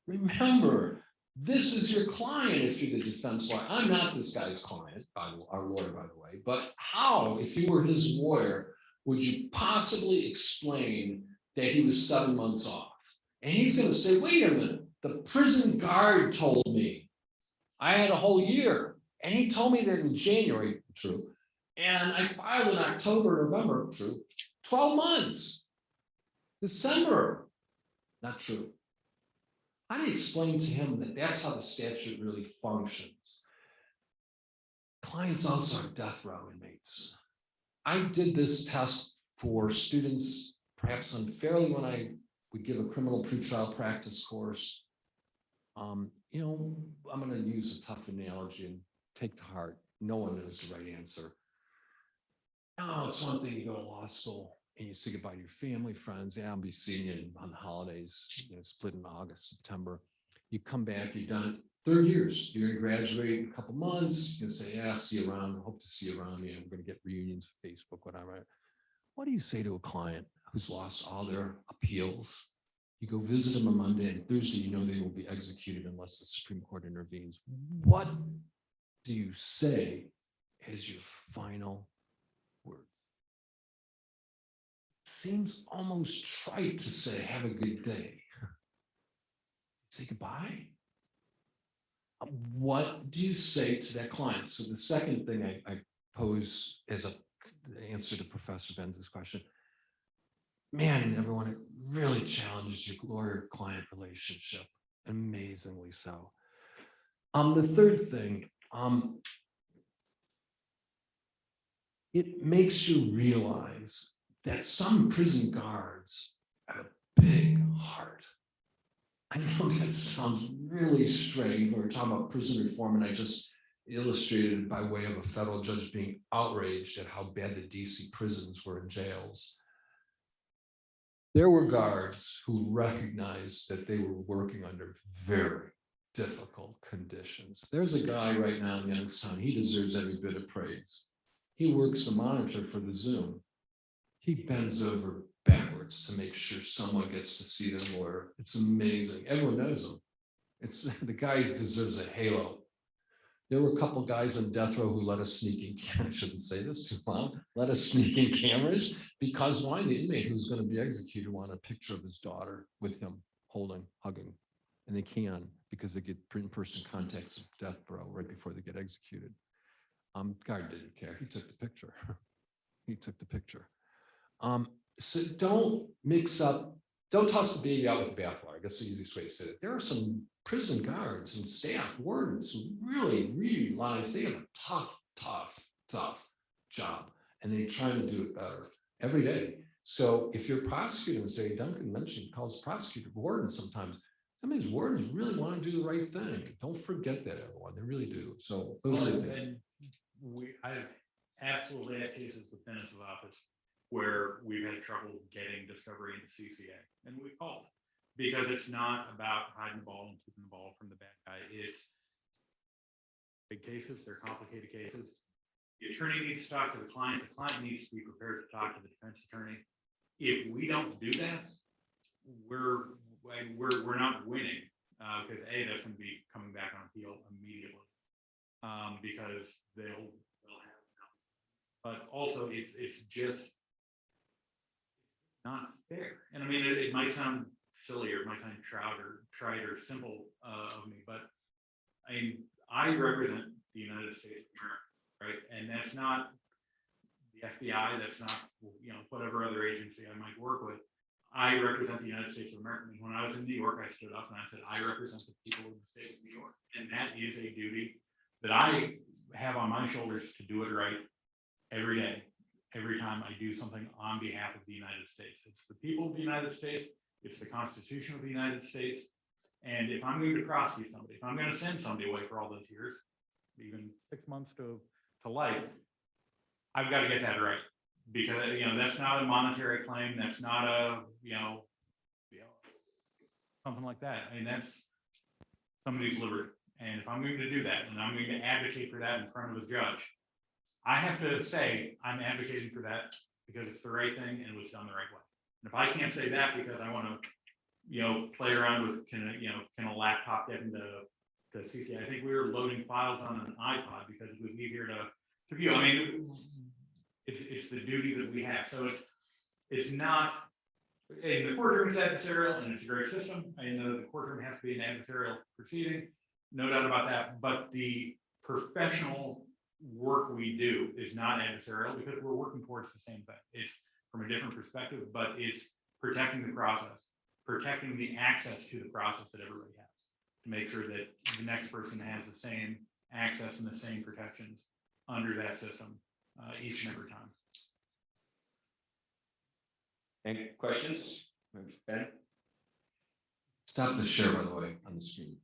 Remember, this is your client if you're the defense lawyer. I'm not this guy's client, our lawyer, by the way, but how, if you were his lawyer, would you possibly explain that he was 7 months off? And he's going to say, wait a minute, the prison guard told me I had a whole year. And he told me that in January, true. And I filed in October, November, true. 12 months. December, not true. How do you explain to him that that's how the statute really functions? Clients also are death row inmates. I did this test for students, perhaps unfairly, when I would give a criminal pretrial practice course. You know, I'm going to use a tough analogy and take to heart. No one knows the right answer. No, it's one thing you go to law school and you say goodbye to your family, friends. Yeah, I'll be seeing you on the holidays, you know, split in August, September. You come back, you've done it 30 years. You're going to graduate in a couple months. You can say, yeah, see you around. Hope to see you around. Yeah, we're going to get reunions, Facebook, whatever. What do you say to a client who's lost all their appeals? You go visit them on Monday, and Thursday, you know they will be executed unless the Supreme Court intervenes. What do you say as your final word? It seems almost trite to say, have a good day. Say goodbye. What do you say to that client? So the second thing I pose as an answer to Professor Benza's question, man, everyone, it really challenges your lawyer-client relationship, amazingly so. The third thing, it makes you realize that some prison guards have a big heart. I know that sounds really strange when we're talking about prison reform, and I just illustrated by way of a federal judge being outraged at how bad the DC prisons were in jails. There were guards who recognized that they were working under very difficult conditions. There's a guy right now in Youngstown, he deserves every bit of praise. He works the monitor for the Zoom. He bends over backwards to make sure someone gets to see their lawyer. It's amazing. Everyone knows him. It's the guy deserves a halo. There were a couple guys on death row who let us sneak in. I shouldn't say this too long. Let us sneak in cameras because why? The inmate who's going to be executed wanted a picture of his daughter with him holding, hugging, and they can because they get in-person contacts of death row right before they get executed. Guard didn't care. He took the picture. He took the picture. So don't mix up, don't toss the baby out with the bathwater. I guess the easiest way to say it. There are some prison guards and staff, wardens who really realize they have a tough job, and they try to do it better every day. So if you're a prosecutor and say, Duncan mentioned, calls prosecutor warden sometimes, some of these wardens really want to do the right thing. Don't forget that, everyone. They really do. So those are the things. I absolutely had cases with Dennis's office where we've had trouble getting discovery into CCA, and we called because it's not about hiding the ball and keeping the ball from the bad guy. It's big cases, they're complicated cases. The attorney needs to talk to the client needs to be prepared to talk to the defense attorney. If we don't do that, we're not winning because that's going to be coming back on appeal immediately because they'll have it. But also it's just not fair. And I mean, it might sound silly or it might sound trite or simple of me, but I represent the United States of America, right? And that's not the FBI, that's not, whatever other agency I might work with. I represent the United States of America. When I was in New York, I stood up and I said, I represent the people of the state of New York. And that is a duty that I have on my shoulders to do it right every day. Every time I do something on behalf of the United States. It's the people of the United States, it's the Constitution of the United States, And if I'm going to prosecute somebody, if I'm going to send somebody away for all those years, even 6 months to life, I've got to get that right. Because, you know, that's not a monetary claim. That's not a, something like that. I mean, that's somebody's liberty. And if I'm going to do that, and I'm going to advocate for that in front of a judge, I have to say I'm advocating for that because it's the right thing and it was done the right way. And if I can't say that because I want to, play around with, can a laptop get into CC? I think we were loading files on an iPod because it was easier to view. I mean, it's the duty that we have. So it's not, and the courtroom is adversarial and it's a great system. I know the courtroom has to be an adversarial proceeding, no doubt about that. But the professional work we do is not adversarial because we're working towards the same thing. It's from a different perspective, but it's protecting the process, protecting the access to the process that everybody has to make sure that the next person has the same access and the same protections under that system each and every time. Any questions? Ben? Stop the share, by the way, on the screen.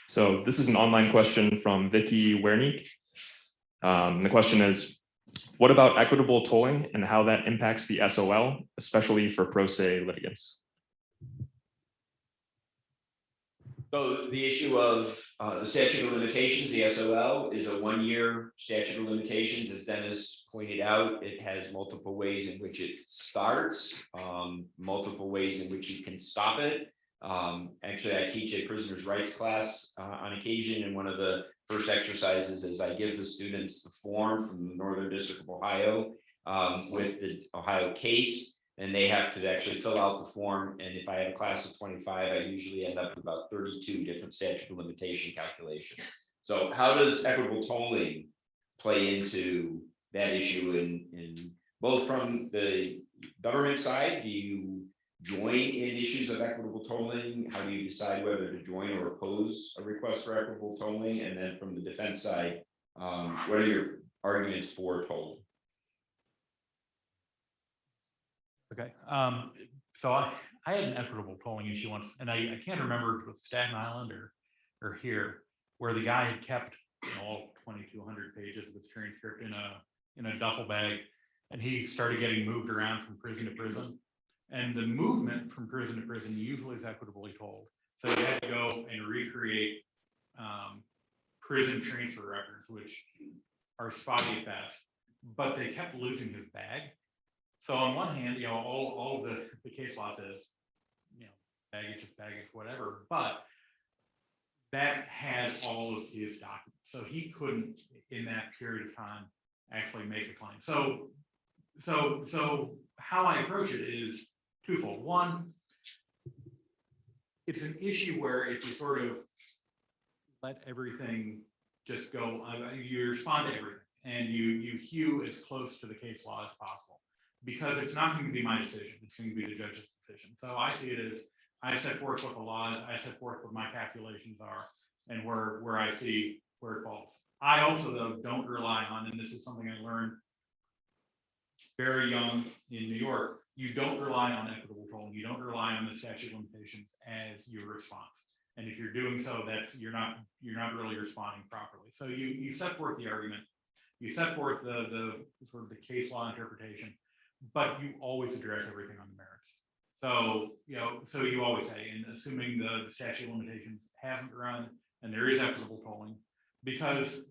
So this is an online question from Vicky Wernick. The question is, what about equitable tolling and how that impacts the SOL, especially for pro se litigants? So the issue of the statute of limitations, the SOL, is a 1-year statute of limitations. As Dennis pointed out, it has multiple ways in which it starts, multiple ways in which you can stop it. Actually, I teach a prisoner's rights class on occasion, and one of the first exercises is I give the students the form from the Northern District of Ohio with the Ohio case, and they have to actually fill out the form. And if I have a class of 25, I usually end up with about 32 different statute of limitation calculations. So how does equitable tolling play into that issue in both from the government side? Do you join in issues of equitable tolling? How do you decide whether to join or oppose a request for equitable tolling? And then from the defense side, what are your arguments for tolling? Okay, so I had an equitable tolling issue once, and I can't remember if it was Staten Island or here, where the guy had kept all 2,200 pages of his transcript in a duffel bag, and he started getting moved around from prison to prison. And the movement from prison to prison usually is equitably tolled. So you had to go and recreate prison transfer records, which are spotty at best, but they kept losing his bag. So on one hand, all of the case law says, baggage is baggage, whatever, but that had all of his documents. So he couldn't, in that period of time, actually make a claim. So how I approach it is twofold. One, it's an issue where if you sort of let everything just go, you respond to everything and you hew as close to the case law as possible, because it's not going to be my decision. It's going to be the judge's decision. So I see it as I set forth what the law is, I set forth what my calculations are, and where I see where it falls. I also, though, don't rely on, and this is something I learned very young in New York, you don't rely on equitable tolling. You don't rely on the statute of limitations as your response. And if you're doing so, you're not really responding properly. So you set forth the argument, you set forth the sort of the case law interpretation, but you always address everything on the merits. So so you always say, and assuming the statute of limitations hasn't run and there is equitable tolling, because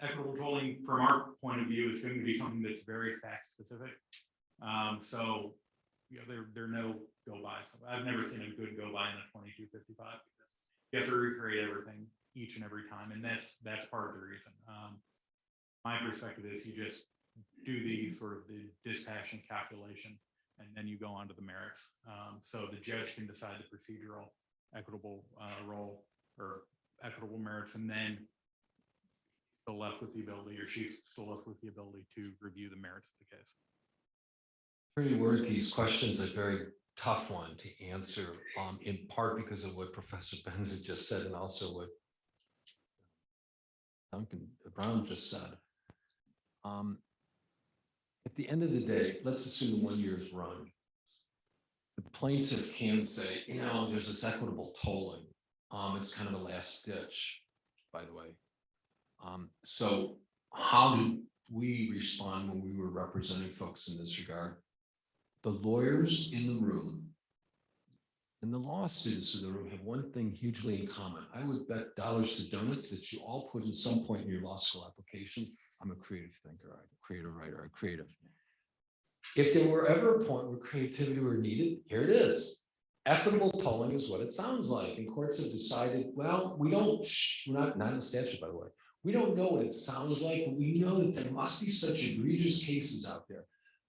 equitable tolling from our point of view is going to be something that's very fact specific. So there are no go-bys. I've never seen a good go-by in a 2255 because you have to recreate everything each and every time, and that's part of the reason. My perspective is you just do the sort of the dispassionate calculation, and then you go on to the merits. So the judge can decide the procedural equitable role or equitable merits, and then still left with the ability, or she's still left with the ability to review the merits of the case. Pretty Wernicke's question is a very tough one to answer, in part because of what Professor Benza just said, and also what Duncan Brown just said. At the end of the day, let's assume 1 year's run. the plaintiff can say, you know, there's this equitable tolling. It's kind of a last ditch, by the way. So how did we respond when we were representing folks in this regard? The lawyers in the room and the law students in the room have one thing hugely in common. I would bet dollars to donuts that you all put in some point in your law school application, I'm a creative thinker, I'm a creative writer, I'm creative. If there were ever a point where creativity were needed, here it is. Equitable tolling is what it sounds like. And courts have decided, well, we're not in the statute, by the way. We don't know what it sounds like, but we know that there must be such egregious cases out there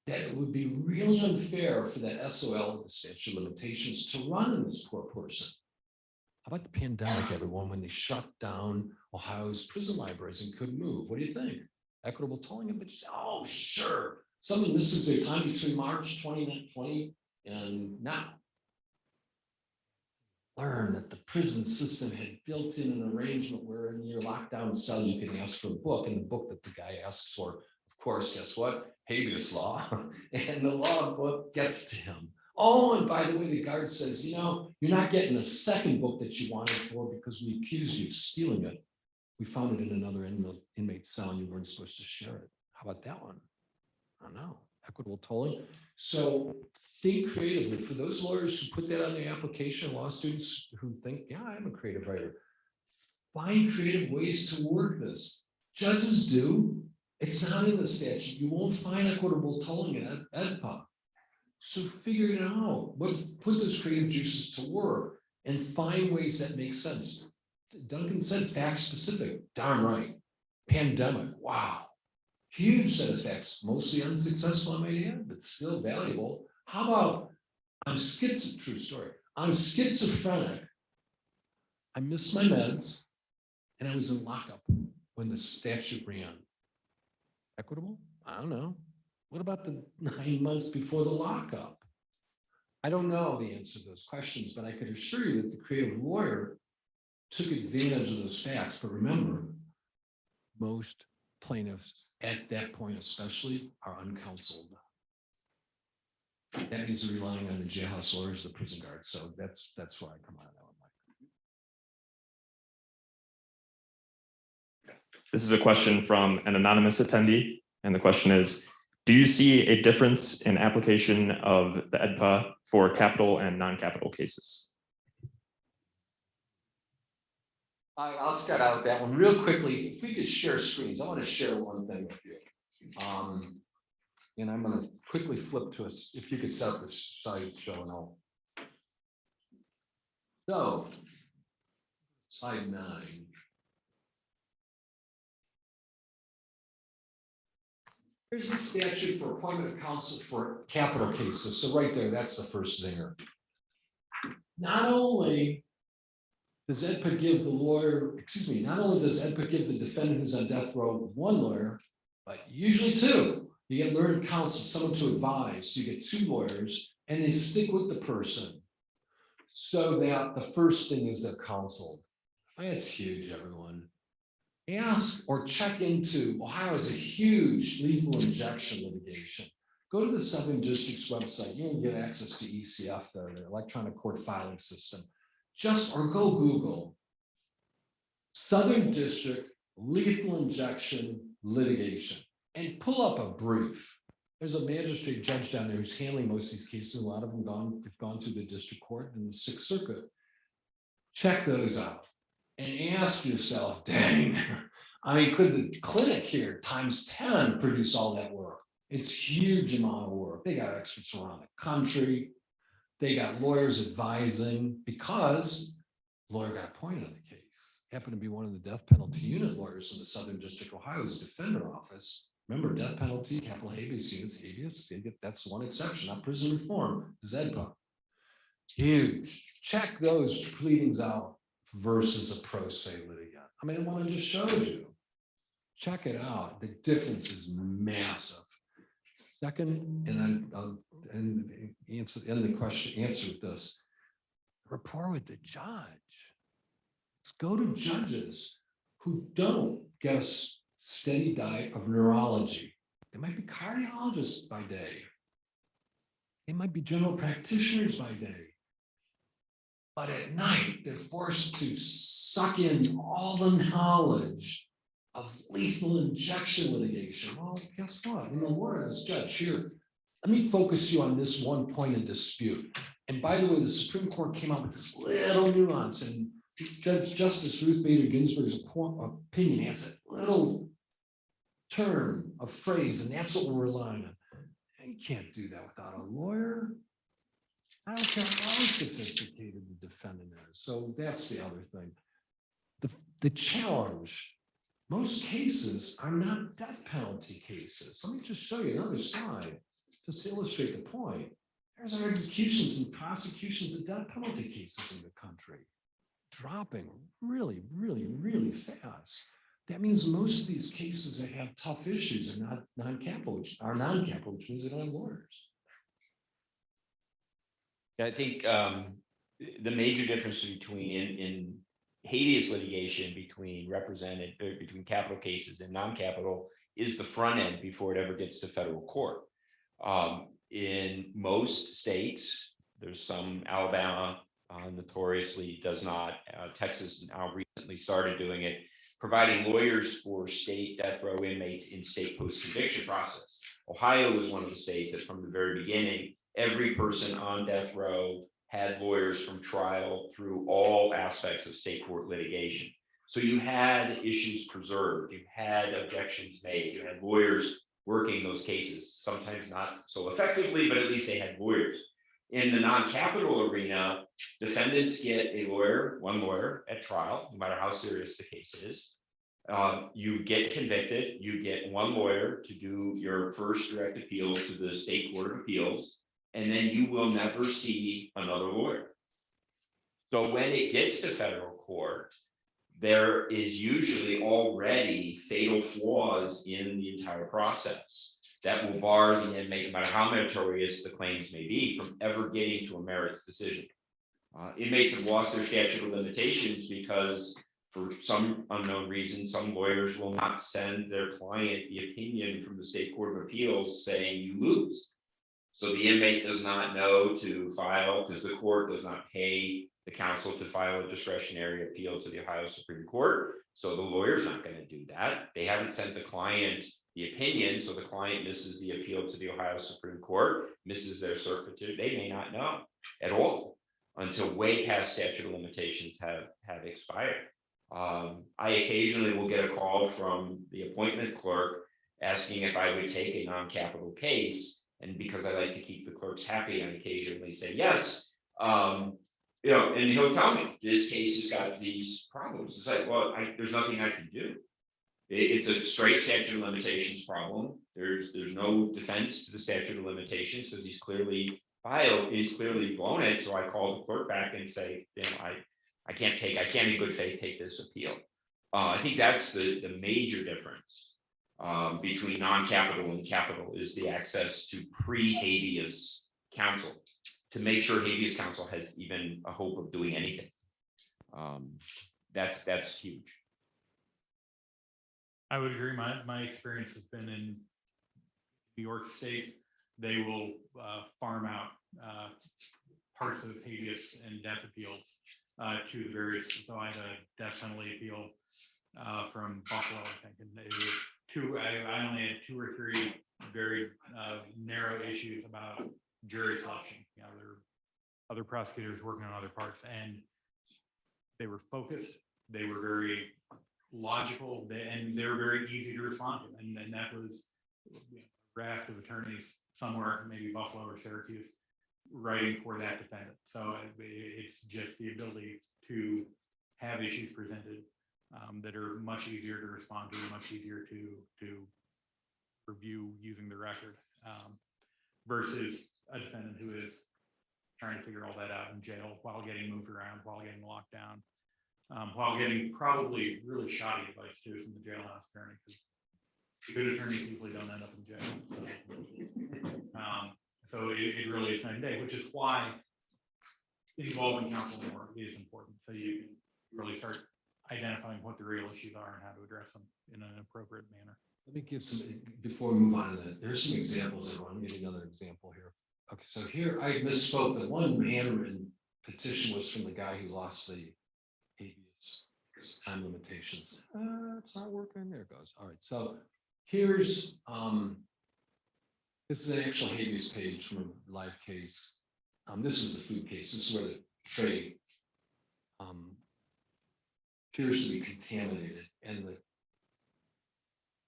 that it would be really unfair for that SOL, the statute of limitations, to run in this poor person. How about the pandemic, everyone, when they shut down Ohio's prison libraries and couldn't move? What do you think? Equitable tolling? But you say, oh, sure. Someone misses their time between March 2020 and now. Learn that the prison system had built in an arrangement where in your lockdown cell you can ask for a book, and the book that the guy asks for, of course, guess what? Habeas law, and the law book gets to him. Oh, and by the way, the guard says, you know, you're not getting the second book that you wanted for because we accused you of stealing it. We found it in another inmate cell and you weren't supposed to share it. How about that one? I don't know. Equitable tolling. So think creatively. For those lawyers who put that on the application, law students who think, yeah, I'm a creative writer, find creative ways to work this. Judges do. It's not in the statute. You won't find equitable tolling in Edpa. So figure it out. Put those creative juices to work and find ways that make sense. Duncan said fact specific. Darn right. Pandemic. Wow. Huge set of facts, mostly unsuccessful, I might add, but still valuable. How about true story. I'm schizophrenic. I missed my meds and I was in lockup when the statute ran. Equitable? I don't know. What about the 9 months before the lockup? I don't know the answer to those questions, but I could assure you that the creative lawyer took advantage of those facts. But remember, most plaintiffs at that point especially are uncounseled. That means they're relying on the jailhouse lawyers, the prison guards. So that's where I come out of that one, Mike. This is a question from an anonymous attendee, and the question is, do you see a difference in application of the EDPA for capital and non-capital cases? I'll start out with that one real quickly. If we could share screens, I want to share one thing with you. And I'm going to quickly flip to us. If you could set up this slideshow and all. So, slide 9. Here's the statute for appointment of counsel for capital cases. So right there, that's the first zinger. Not only does EDPA give the lawyer, not only does EDPA give the defendant who's on death row one lawyer, but usually two. You get learned counsel, someone to advise. So you get 2 lawyers and they stick with the person so that the first thing is they're counseled. That's huge, everyone. Ask or check into, Ohio is a huge lethal injection litigation. Go to the Southern District's website. You can get access to ECF, the electronic court filing system. Or go Google Southern District lethal injection litigation and pull up a brief. There's a magistrate judge down there who's handling most of these cases. A lot of them have gone through the district court and the 6th Circuit. Check those out and ask yourself, dang, I mean, could the clinic here times 10 produce all that work? It's huge amount of work. They got experts around the country. They got lawyers advising because the lawyer got appointed on the case. Happened to be one of the death penalty unit lawyers in the Southern District of Ohio's defender office. Remember, death penalty, capital habeas units, habeas, that's one exception, not prison reform, ZEDPA. Huge. Check those pleadings out versus a pro se litigant. I mean, one I just showed you. Check it out. The difference is massive. Second, and then answer with this. Rapport with the judge. Let's go to judges who don't get a steady diet of neurology. They might be cardiologists by day. They might be general practitioners by day. But at night, they're forced to suck in all the knowledge of lethal injection litigation. Well, guess what? In the lawyer as judge here, let me focus you on this one point in dispute. And by the way, the Supreme Court came out with this little nuance, and Justice Ruth Bader Ginsburg's opinion has a little term, a phrase, and that's what we're relying on. You can't do that without a lawyer. I don't care how sophisticated the defendant is. So that's the other thing. The challenge, most cases are not death penalty cases. Let me just show you another slide, just to illustrate the point. There's our executions and prosecutions of death penalty cases in the country, dropping really, really, really fast. That means most of these cases that have tough issues are not non-capital, which means they don't have lawyers. I think the major difference between in habeas litigation between capital cases and non-capital is the front end before it ever gets to federal court. In most states, there's some, Alabama notoriously does not. Texas now recently started doing it, providing lawyers for state death row inmates in state post-conviction process. Ohio was one of the states that from the very beginning, every person on death row had lawyers from trial through all aspects of state court litigation. So you had issues preserved, you had objections made, you had lawyers working those cases, sometimes not so effectively, but at least they had lawyers. In the non-capital arena, defendants get a lawyer, one lawyer at trial, no matter how serious the case is. You get convicted, you get one lawyer to do your first direct appeal to the state court of appeals, and then you will never see another lawyer. So when it gets to federal court, there is usually already fatal flaws in the entire process that will bar the inmate, no matter how meritorious the claims may be, from ever getting to a merits decision. Inmates have lost their statute of limitations because for some unknown reason, some lawyers will not send their client the opinion from the state court of appeals saying you lose. So the inmate does not know to file because the court does not pay the counsel to file a discretionary appeal to the Ohio Supreme Court. So the lawyer's not going to do that. They haven't sent the client the opinion, so the client misses the appeal to the Ohio Supreme Court, misses their certitude. They may not know at all until way past statute of limitations have expired. I occasionally will get a call from the appointment clerk asking if I would take a non-capital case, and because I like to keep the clerks happy, I occasionally say yes. And he'll tell me this case has got these problems. It's like, well, there's nothing I can do. It's a straight statute of limitations problem. There's no defense to the statute of limitations because he's clearly blown it. So I call the clerk back and say, I can't in good faith take this appeal. I think that's the major difference between non-capital and capital is the access to pre-habeas counsel to make sure habeas counsel has even a hope of doing anything. That's huge. I would agree. My experience has been in New York State. They will farm out parts of habeas and death appeals to the various. So I had a death penalty appeal from Buffalo, I think, and it was I only had 2 or 3 very narrow issues about jury selection. You know, there were other prosecutors working on other parts, and they were focused. They were very logical, and they were very easy to respond to. And that was a raft of attorneys somewhere, maybe Buffalo or Syracuse, writing for that defendant. So it's just the ability to have issues presented that are much easier to respond to, much easier to review using the record, versus a defendant who is trying to figure all that out in jail while getting moved around, while getting locked down, while getting probably really shoddy advice too from the jailhouse attorney, because good attorneys usually don't end up in jail. So it really is night and day, which is why involving counsel more is important. So you really start identifying what the real issues are and how to address them in an appropriate manner. Let me give some, before we move on to that, there's some examples. Let me give another example here. Okay, so here I misspoke. The one handwritten petition was from the guy who lost the habeas because of time limitations. It's not working. There it goes. All right, so here's this is an actual habeas page from a live case. This is the food case. This is where the tray appears to be contaminated, and the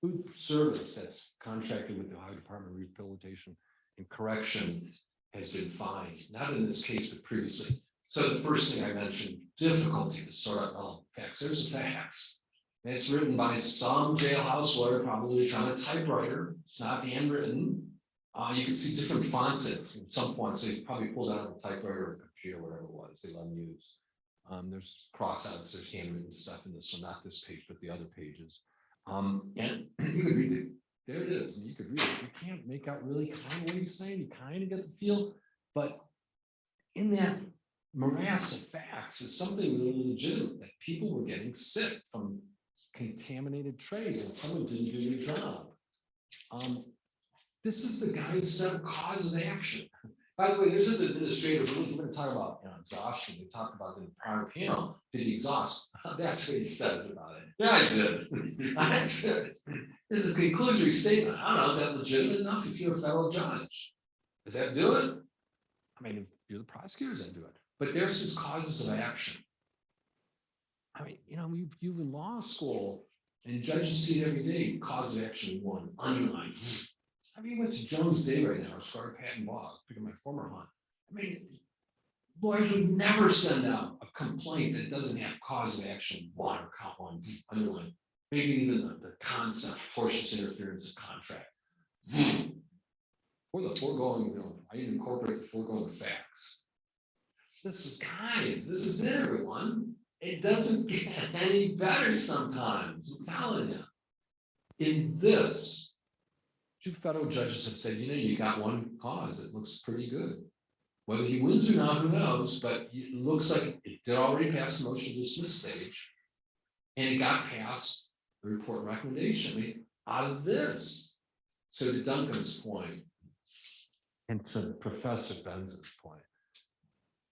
food service that's contracted with the Ohio Department of Rehabilitation and Correction has been fined, not in this case, but previously. So the first thing I mentioned, difficulty to sort out facts. There's the facts. It's written by some jailhouse lawyer, probably it's on a typewriter. It's not handwritten. You can see different fonts at some points. They probably pulled out of a typewriter or a computer, whatever it was they let them use. There's crossouts, there's handwritten stuff in this one, not this page, but the other pages. And you could read it. There it is. And you could read it. You can't make out really kind of what he's saying. You kind of get the feel, but in that morass of facts is something really legitimate, that people were getting sick from contaminated trays and someone didn't do their job. This is the guy who set a cause of action. By the way, there's this administrative relief. We're going to talk about exhaustion. We talked about in the prior panel. Did he exhaust? That's what he says about it. Yeah, I did. That's it. This is a conclusory statement. I don't know. Is that legitimate enough if you're a federal judge? Does that do it? I mean, if you're the prosecutors that do it. But there's his causes of action. I mean, you know, you've in law school and judges see it every day. Cause of action one, underline. I mean, went to Jones Day right now, or Scar Patton Bog, picking my former hunt. I mean, lawyers would never send out a complaint that doesn't have cause of action one or count one, underline. Maybe even the concept, tortious interference of contract. Or the foregoing, you know, I didn't incorporate the foregoing facts. This is, guys, this is it, everyone. It doesn't get any better sometimes, I'm telling you. In this, 2 federal judges have said, you know, you got one cause, it looks pretty good. Whether he wins or not, who knows, but it looks like it did already pass the motion to dismiss stage. And it got past the report and recommendation. I mean, out of this. So to Duncan's point, and to Professor Benza's point,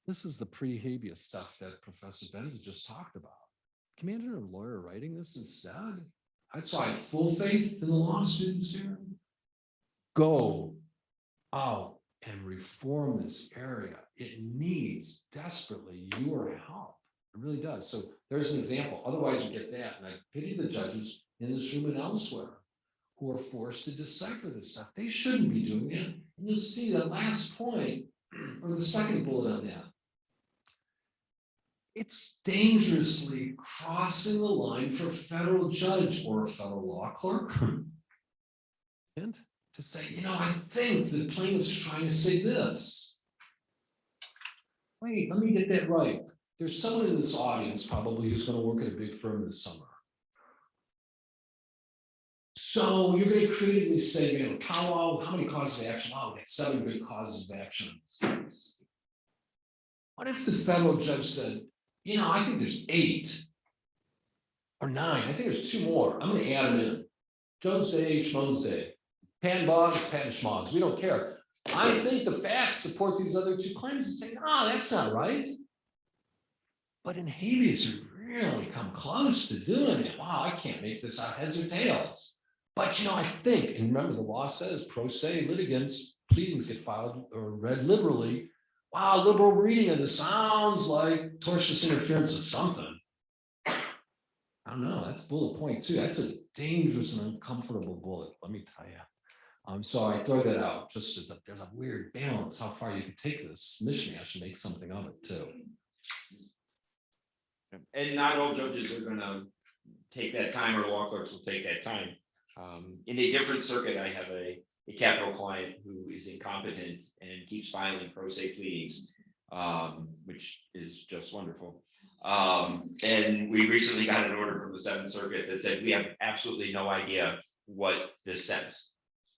this is the pre-habeas stuff that Professor Benza just talked about. Can you imagine a lawyer writing this instead? That's why I have full faith in the law students here. Go out and reform this area. It needs desperately your help. It really does. So there's an example. Otherwise, you get that. And I pity the judges in this room and elsewhere who are forced to decipher this stuff. They shouldn't be doing that. And you'll see that last point, or the second bullet on that. It's dangerously crossing the line for a federal judge or a federal law clerk. And to say, you know, I think the plaintiff's trying to say this. Wait, let me get that right. There's someone in this audience probably who's going to work at a big firm this summer. So you're going to creatively say, you know, how many causes of action? Oh, we got 7 good causes of action in this case. What if the federal judge said, you know, I think there's 8 or 9. I think there's 2 more. I'm going to add them in. Jones Day, Schmoes Day. Pan Boggs, Pan Schmogs. We don't care. I think the facts support these other 2 claims and say, no, that's not right. But in habeas, you really come close to doing it. Wow, I can't make this out heads or tails. But you know, I think, and remember the law says pro se litigants, pleadings get filed or read liberally. Wow, liberal reading of this sounds like tortious interference of something. I don't know, that's bullet point 2. That's a dangerous and uncomfortable bullet, let me tell you. So I throw that out just as there's a weird balance how far you can take this mishmash and make something of it too. And not all judges are gonna take that time, or law clerks will take that time. In a different circuit, I have a capital client who is incompetent and keeps filing pro se pleadings, which is just wonderful. And we recently got an order from the 7th Circuit that said we have absolutely no idea what this says.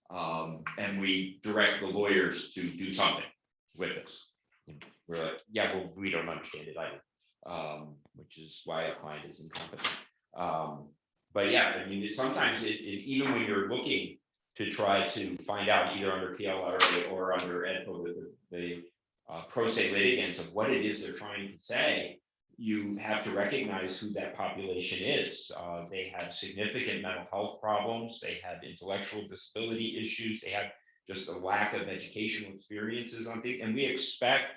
And we direct the lawyers to do something with this. We're like, yeah, well, we don't understand it either, which is why a client is incompetent. But yeah, I mean, sometimes even when you're looking to try to find out either under PLRA or under Edpa with the pro se litigants of what it is they're trying to say, you have to recognize who that population is. They have significant mental health problems. They have intellectual disability issues. They have just a lack of educational experiences on things. And the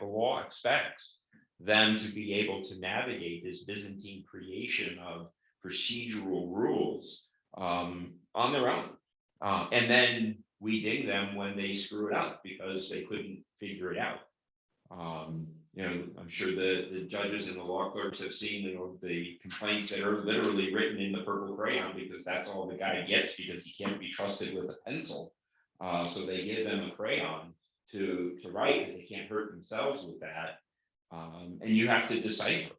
law expects them to be able to navigate this Byzantine creation of procedural rules on their own. And then we ding them when they screw it up because they couldn't figure it out. I'm sure the judges and the law clerks have seen the complaints that are literally written in the purple crayon because that's all the guy gets because he can't be trusted with a pencil. So they give them a crayon to write because they can't hurt themselves with that. And you have to decipher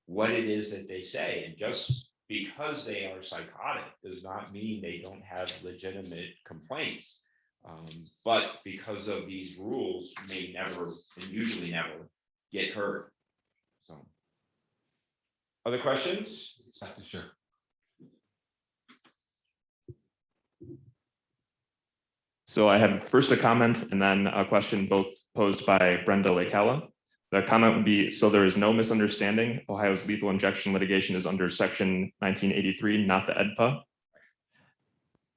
what it is that they say. And just because they are psychotic does not mean they don't have legitimate complaints. But because of these rules may never and usually never get heard. So other questions? Sure. So I have first a comment and then a question both posed by Brenda Lakella. The comment would be, so there is no misunderstanding. Ohio's lethal injection litigation is under section 1983, not the EDPA.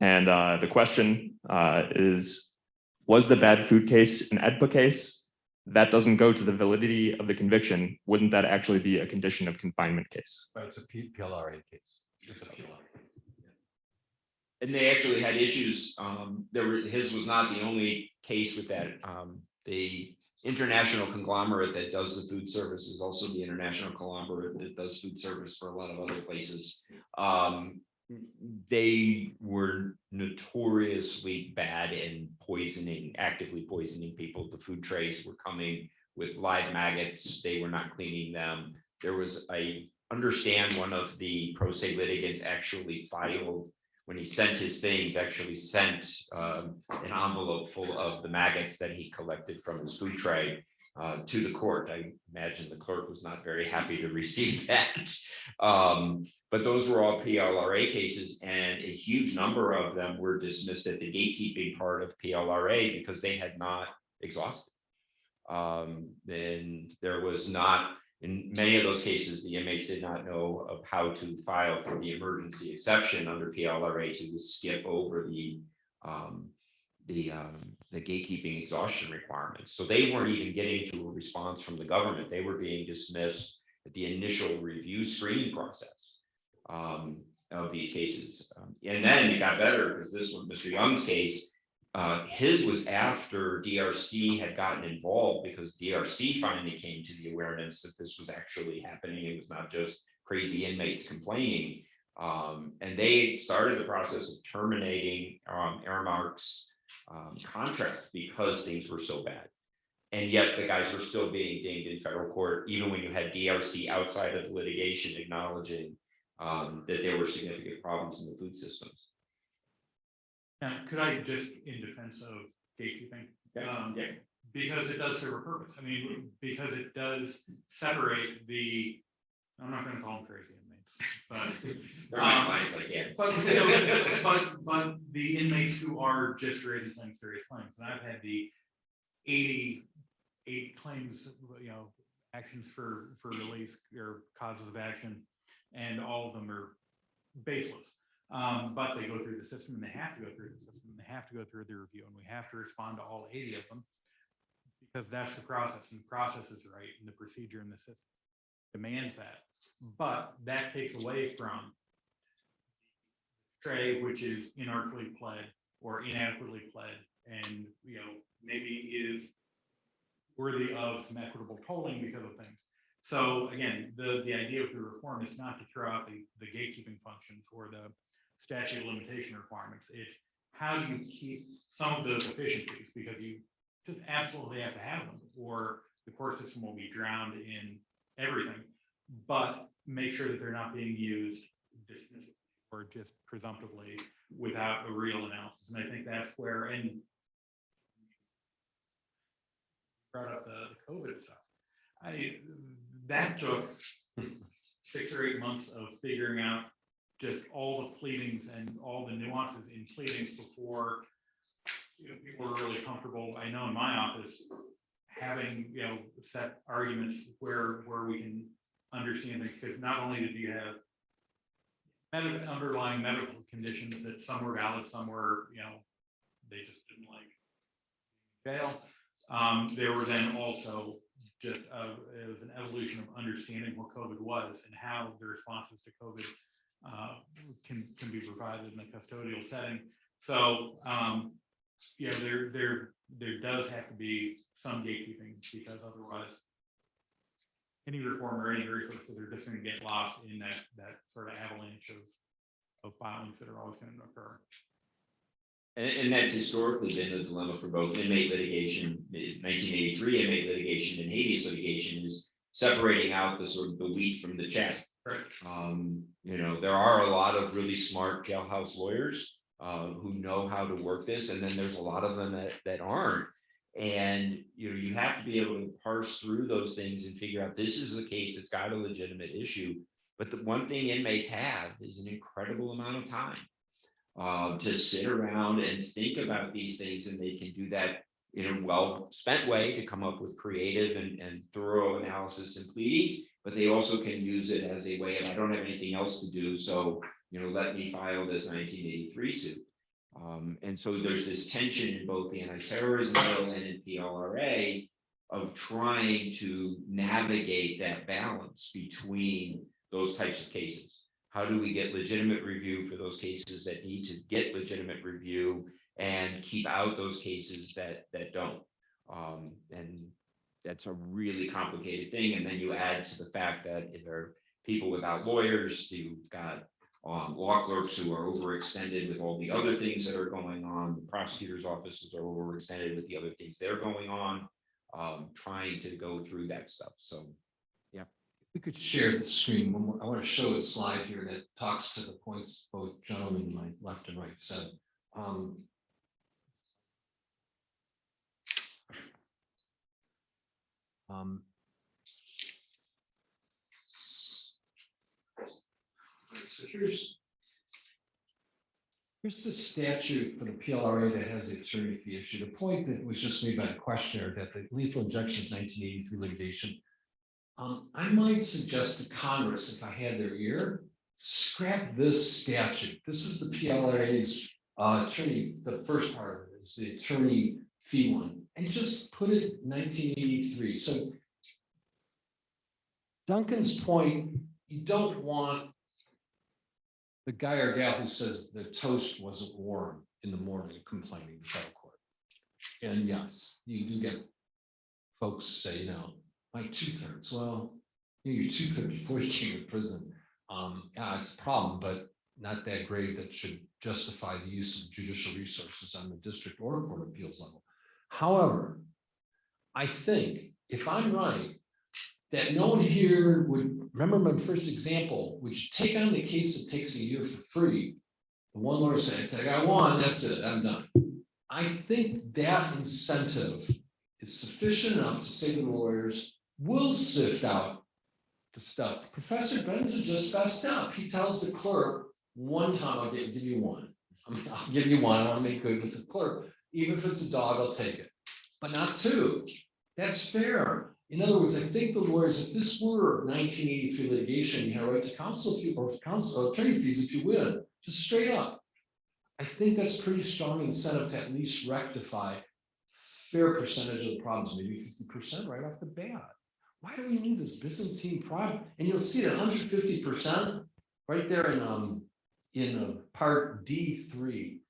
And the question is, was the bad food case an EDPA case? That doesn't go to the validity of the conviction. Wouldn't that actually be a condition of confinement case? But it's a PLRA case. It's a PLRA. And they actually had issues. His was not the only case with that. The international conglomerate that does the food service is also the international conglomerate that does food service for a lot of other places. They were notoriously bad in actively poisoning people. The food trays were coming with live maggots. They were not cleaning them. There was, I understand one of the pro se litigants actually filed, when he sent his things, actually sent an envelope full of the maggots that he collected from his food tray to the court. I imagine the clerk was not very happy to receive that. But those were all PLRA cases, and a huge number of them were dismissed at the gatekeeping part of PLRA because they had not exhausted. And there was not, in many of those cases, the inmates did not know of how to file for the emergency exception under PLRA to skip over the gatekeeping exhaustion requirements. So they weren't even getting to a response from the government. They were being dismissed at the initial review screening process of these cases. And then it got better because this was Mr. Young's case. His was after DRC had gotten involved because DRC finally came to the awareness that this was actually happening. It was not just crazy inmates complaining. And they started the process of terminating Aramark's contract because things were so bad. And yet the guys were still being dinged in federal court, even when you had DRC outside of the litigation acknowledging that there were significant problems in the food systems. Now, could I just, in defense of gatekeeping, because it does serve a purpose. I mean, because it does separate the, I'm not going to call them crazy inmates, but they're my clients, I can't. But the inmates who are just raising claims, serious claims, and I've had the 88 claims, actions for release or causes of action, and all of them are baseless. But they go through the system, and they have to go through the system, and they have to go through the review, and we have to respond to all 80 of them because that's the process, and the process is right, and the procedure in the system demands that. But that takes away from tray, which is inartfully pled or inadequately pled, and maybe is worthy of some equitable tolling because of things. So again, the idea of the reform is not to throw out the gatekeeping functions or the statute of limitation requirements. It's how do you keep some of those efficiencies, because you just absolutely have to have them, or the court system will be drowned in everything. But make sure that they're not being used dismissively or just presumptively without a real analysis. And I think that's where, and brought up the COVID stuff. That took 6 or 8 months of figuring out just all the pleadings and all the nuances in pleadings before we're really comfortable. I know in my office, having, set arguments where we can understand things, because not only did you have underlying medical conditions that some were valid, some were, they just didn't like fail. There were then also just it was an evolution of understanding what COVID was and how the responses to COVID can be provided in a custodial setting. So there does have to be some gatekeeping, because otherwise any reform or any resources are just going to get lost in that sort of avalanche of filings that are always going to occur. And that's historically been the dilemma for both inmate litigation, 1983 inmate litigation and habeas litigation, is separating out the sort of the wheat from the chaff. Right. There are a lot of really smart jailhouse lawyers who know how to work this, and then there's a lot of them that aren't. And you have to be able to parse through those things and figure out this is a case that's got a legitimate issue. But the one thing inmates have is an incredible amount of time to sit around and think about these things, and they can do that in a well-spent way to come up with creative and thorough analysis and pleadings, but they also can use it as a way of, I don't have anything else to do, so let me file this 1983 suit. And so there's this tension in both the anti-terrorism bill and in PLRA of trying to navigate that balance between those types of cases. How do we get legitimate review for those cases that need to get legitimate review, and keep out those cases that don't? And that's a really complicated thing. And then you add to the fact that if there are people without lawyers, you've got law clerks who are overextended with all the other things that are going on. The prosecutor's offices are overextended with the other things they're going on, trying to go through that stuff. So, yeah. We could share the screen. I want to show a slide here that talks to the points both gentlemen, my left and right, said. So here's the statute for the PLRA that has the attorney fee issue. The point that was just made by the questioner that the lethal injections 1983 litigation. I might suggest to Congress, if I had their ear, scrap this statute. This is the PLRA's attorney. The first part of it is the attorney fee one, and just put it 1983. So Duncan's point, you don't want the guy or gal who says the toast wasn't warm in the morning complaining to federal court. And yes, you do get folks say, my 2/3. Well, you're 2/3 before you came to prison. Yeah, it's a problem, but not that grave that should justify the use of judicial resources on the district or court of appeals level. However, I think if I'm right, that no one here would remember my first example, would you take on the case that takes a year for free? The one lawyer said, I got one, that's it, I'm done. I think that incentive is sufficient enough to say to the lawyers, we'll sift out the stuff. Professor Benza just fessed up. He tells the clerk, one time I'll give you one. I'll give you one, I want to make good with the clerk. Even if it's a dog, I'll take it. But not two. That's fair. In other words, I think the lawyers, if this were 1983 litigation, you have a right to counsel if you, or counsel attorney fees if you win, just straight up. I think that's pretty strong incentive to at least rectify fair percentage of the problems, maybe 50% right off the bat. Why do we need this Byzantine problem? And you'll see that 150% right there in part D3.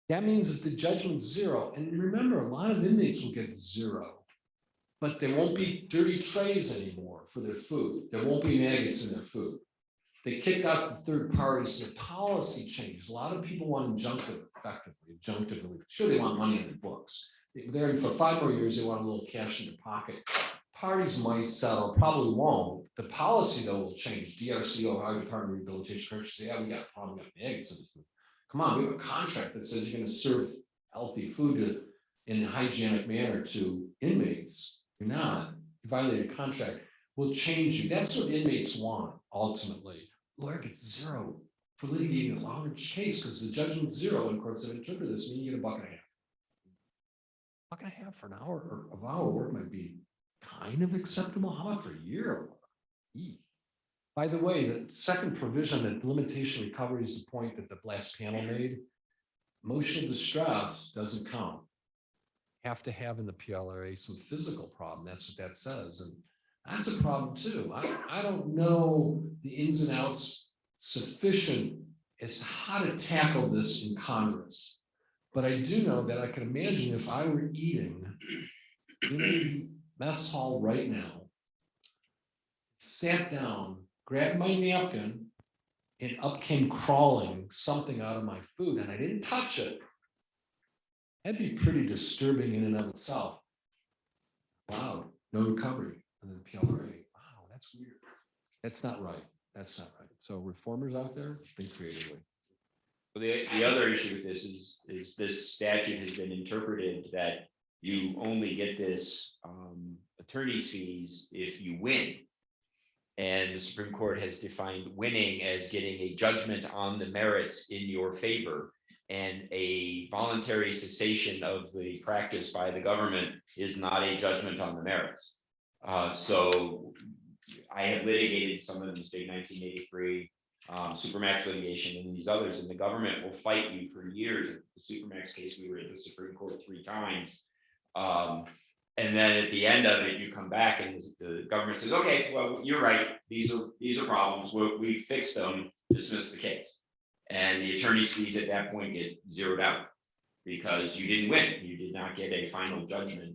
That means if the judgment's zero, and remember, a lot of inmates will get zero. But there won't be dirty trays anymore for their food. There won't be maggots in their food. They kicked out the third parties, so the policy changed. A lot of people want injunctive effectively, injunctive relief. Sure, they want money in their books. They're in for 5 more years, they want a little cash in their pocket. Parties might settle, probably won't. The policy though will change. DRC, Ohio Department of Rehabilitation Corrections say, yeah, we got a problem, we got maggots in the food. Come on, we have a contract that says you're going to serve healthy food in a hygienic manner to inmates. You're not. You violated a contract. We'll change you. That's what inmates want, ultimately. Lawyer gets zero for litigating a large case because the judgment's zero, and courts have interpreted this, meaning you get $1.50. buck and a half for an hour of hour work might be kind of acceptable. How about for a year? Eek. By the way, the second provision, that limitation recovery, is the point that the last panel made. Emotional distress doesn't count. Have to have in the PLRA some physical problem. That's what that says. And that's a problem too. I don't know the ins and outs sufficient as to how to tackle this in Congress. But I do know that I can imagine if I were eating in a mess hall right now, sat down, grabbed my napkin, and up came crawling something out of my food, and I didn't touch it. That'd be pretty disturbing in and of itself. Wow, no recovery under the PLRA. Wow, that's weird. That's not right. That's not right. So reformers out there, think creatively. Well, the other issue with this is this statute has been interpreted that you only get this attorney's fees if you win. And the Supreme Court has defined winning as getting a judgment on the merits in your favor. And a voluntary cessation of the practice by the government is not a judgment on the merits. So I have litigated some of these big 1983 Supermax litigation and these others, and the government will fight you for years. The Supermax case, we were at the Supreme Court 3 times. And then at the end of it, you come back and the government says, okay, well, you're right. These are problems. We fixed them, dismiss the case. And the attorney's fees at that point get zeroed out because you didn't win. You did not get a final judgment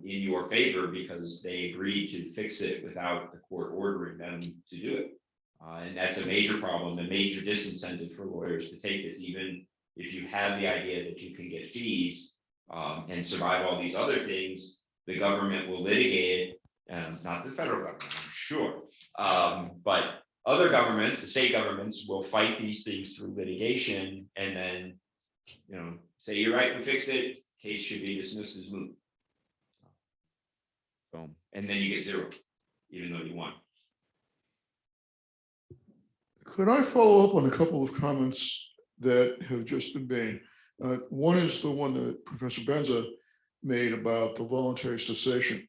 in your favor because they agreed to fix it without the court ordering them to do it. And that's a major problem, a major disincentive for lawyers to take this, even if you have the idea that you can get fees and survive all these other things, the government will litigate it, not the federal government, I'm sure. But other governments, the state governments, will fight these things through litigation and then, say, you're right, we fixed it, case should be dismissed as moot. Boom. And then you get zero, even though you won. Could I follow up on a couple of comments that have just been made? One is the one that Professor Benza made about the voluntary cessation.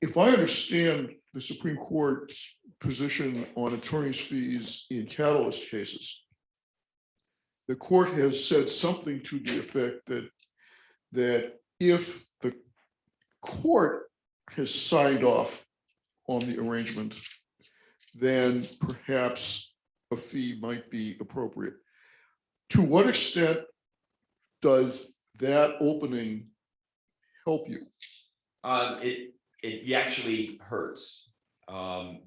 If I understand the Supreme Court's position on attorney's fees in catalyst cases, the court has said something to the effect that if the court has signed off on the arrangement, then perhaps a fee might be appropriate. To what extent does that opening help you? It actually hurts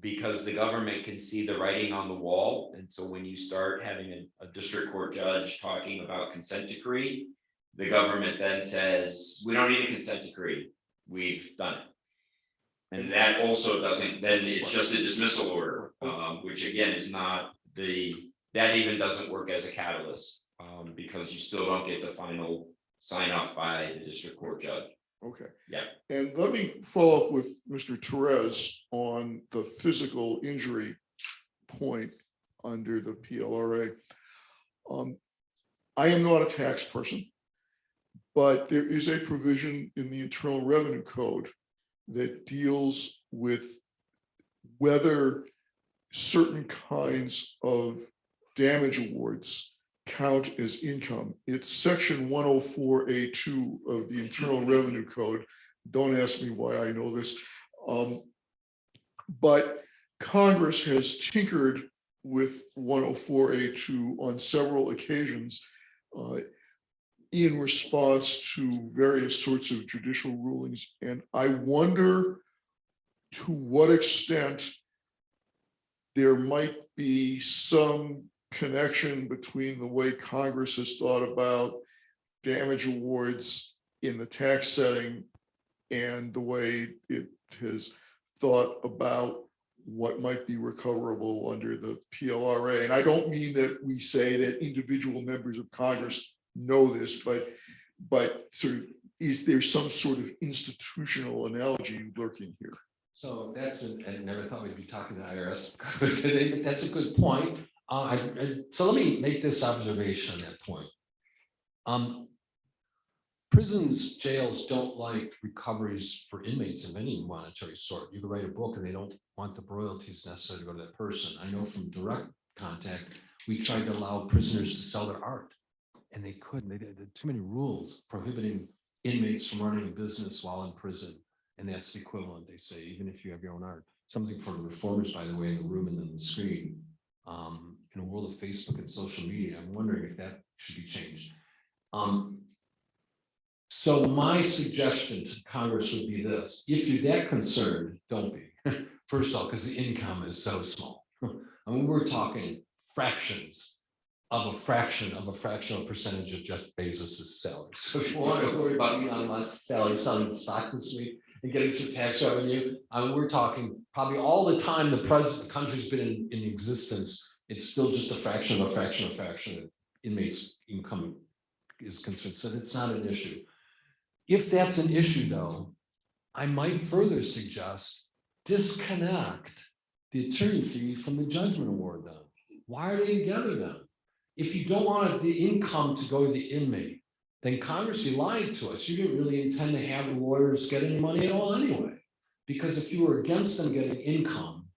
because the government can see the writing on the wall. And so when you start having a district court judge talking about consent decree, the government then says, we don't need a consent decree. We've done it. And that also doesn't, then it's just a dismissal order, which again is not that even doesn't work as a catalyst because you still don't get the final sign off by the district court judge. Okay. Yeah. And let me follow up with Mr. Terez on the physical injury point under the PLRA. I am not a tax person, but there is a provision in the Internal Revenue Code that deals with whether certain kinds of damage awards count as income. It's section 104A2 of the Internal Revenue Code. Don't ask me why I know this. But Congress has tinkered with 104A2 on several occasions in response to various sorts of judicial rulings. And I wonder to what extent there might be some connection between the way Congress has thought about damage awards in the tax setting and the way it has thought about what might be recoverable under the PLRA. And I don't mean that we say that individual members of Congress know this, but sort of, is there some sort of institutional analogy lurking here? So I never thought we'd be talking to IRS today, but that's a good point. So let me make this observation on that point. prisons, jails don't like recoveries for inmates of any monetary sort. You can write a book and they don't want the royalties necessary to go to that person. I know from direct contact, we tried to allow prisoners to sell their art and they couldn't. They did too many rules prohibiting inmates from running a business while in prison. And that's the equivalent, they say, even if you have your own art. Something for the reformers, by the way, in the room and on the screen. In a world of Facebook and social media, I'm wondering if that should be changed. So my suggestion to Congress would be this: if you're that concerned, don't be. First of all, because the income is so small. I mean, we're talking fractions of a fraction of a percentage of Jeff Bezos's salary. So if you want to worry about Elon Musk's salary selling stock this week and getting some tax revenue, we're talking probably all the time the country's been in existence, it's still just a fraction of inmates' income is concerned. So that's not an issue. If that's an issue, though, I might further suggest disconnect the attorney fee from the judgment award. Then why are they together then? If you don't want the income to go to the inmate, then Congress, you lied to us. You didn't really intend to have the lawyers get any money at all anyway. Because if you were against them getting income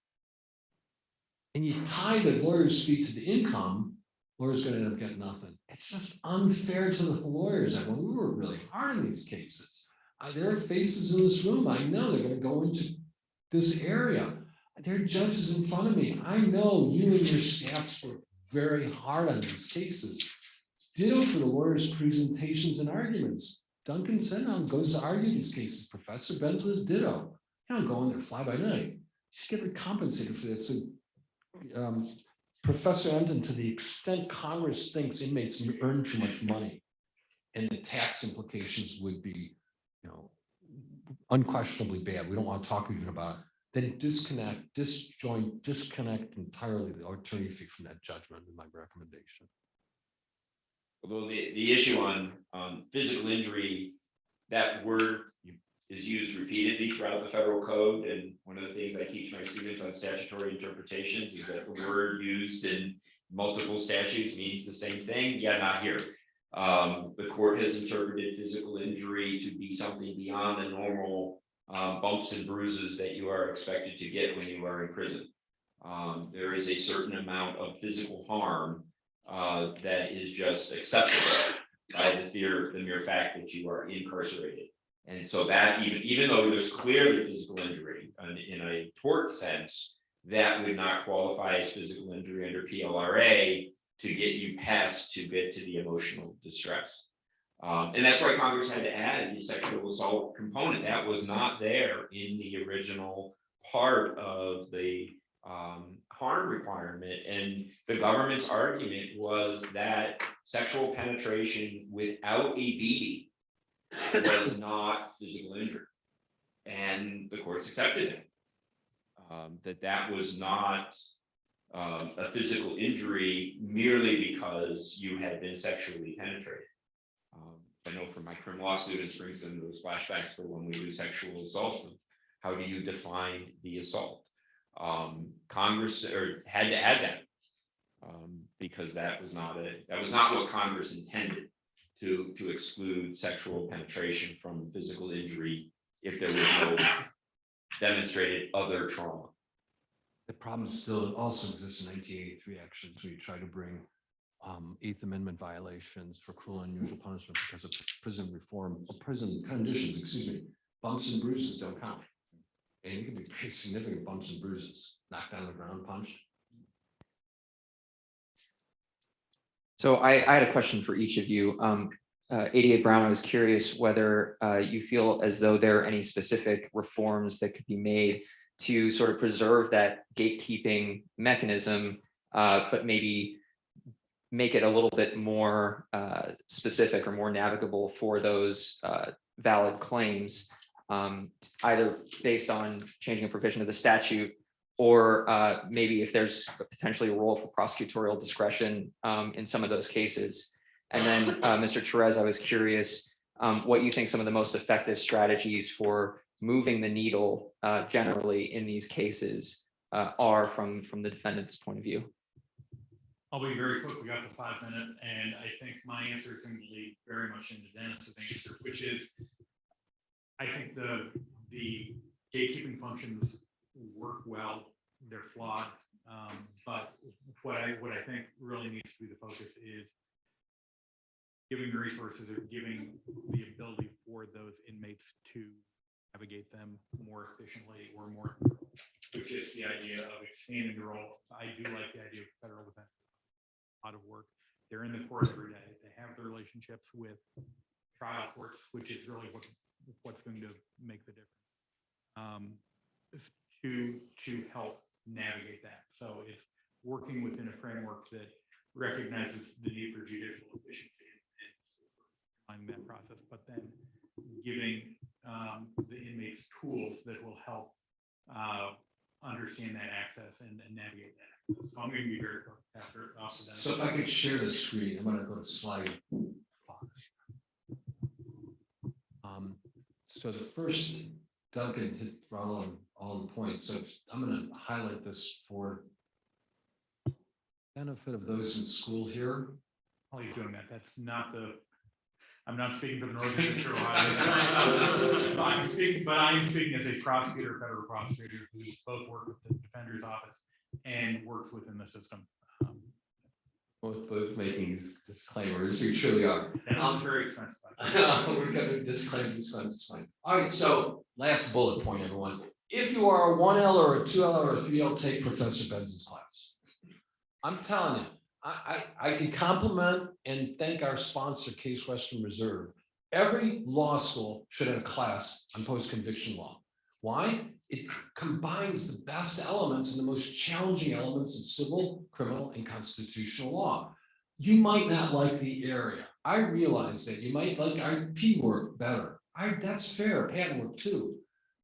and you tie the lawyer's fee to the income, lawyers going to end up getting nothing. It's just unfair to the lawyers. I mean, we work really hard in these cases. There are faces in this room. I know they're going to go into this area. There are judges in front of me. I know you and your staffs work very hard on these cases. Ditto for the lawyers' presentations and arguments. Duncan said goes to argue these cases. Professor Benza, ditto. You don't go in there fly by night. You should get compensated for that. So, Professor Endon, to the extent Congress thinks inmates earn too much money, and the tax implications would be, unquestionably bad. We don't want to talk even about it. Then disconnect entirely the attorney fee from that judgment is my recommendation. Although the issue on physical injury, that word is used repeatedly throughout the federal code. And one of the things I teach my students on statutory interpretations is that the word used in multiple statutes means the same thing. Yeah, not here. The court has interpreted physical injury to be something beyond the normal bumps and bruises that you are expected to get when you are in prison. There is a certain amount of physical harm that is just acceptable by the mere fact that you are incarcerated. And so that even though there's clearly physical injury in a tort sense, that would not qualify as physical injury under PLRA to get you past to get to the emotional distress. And that's why Congress had to add the sexual assault component. That was not there in the original part of the harm requirement. And the government's argument was that sexual penetration without a beating was not physical injury. And the courts accepted it. That was not a physical injury merely because you had been sexually penetrated. I know from my criminal law students brings them those flashbacks for when we do sexual assault. How do you define the assault? Congress had to add that because that was not what Congress intended to exclude sexual penetration from physical injury if there was no demonstrated other trauma. The problem still also exists in 1983 actions where you try to bring Eighth Amendment violations for cruel and unusual punishment because of prison reform or prison conditions, bumps and bruises don't count. And it can be pretty significant bumps and bruises, knocked down on the ground, punched. So I had a question for each of you. 88 Brown, I was curious whether you feel as though there are any specific reforms that could be made to sort of preserve that gatekeeping mechanism, but maybe make it a little bit more specific or more navigable for those valid claims, either based on changing a provision of the statute or maybe if there's potentially a role for prosecutorial discretion in some of those cases. And then Mr. Terez, I was curious what you think some of the most effective strategies for moving the needle generally in these cases are from the defendant's point of view. I'll be very quick. We got the 5 minute, and I think my answer is going to lead very much into Dennis's answer, which is, I think the gatekeeping functions work well. They're flawed, but what I think really needs to be the focus is giving resources or giving the ability for those inmates to navigate them more efficiently or more, which is the idea of expanding the role. I do like the idea of federal defense. A lot of work. They're in the court every day. They have the relationships with trial courts, which is really what's going to make the difference to help navigate that. So it's working within a framework that recognizes the need for judicial efficiency and that process, but then giving the inmates tools that will help understand that access and navigate that access. So I'm going to be very quick after that. So if I could share the screen, I'm going to go to slide 5. So the first, Duncan hit all the points. So I'm going to highlight this for benefit of those in school here. While you're doing that, that's not the. I'm not speaking for the Northern District of Ohio. I am speaking as a prosecutor, federal prosecutor, who's both worked with the defender's office and works within the system. Both making these disclaimers, you truly are. And it's very expensive. We're going to disclaim. All right, so last bullet point, everyone. If you are a 1L or a 2L or a 3L, take Professor Benza's class. I'm telling you, I can compliment and thank our sponsor, Case Western Reserve. Every law school should have a class on post-conviction law. Why? It combines the best elements and the most challenging elements of civil, criminal, and constitutional law. You might not like the area. I realize that you might like IP work better. That's fair, patent work too.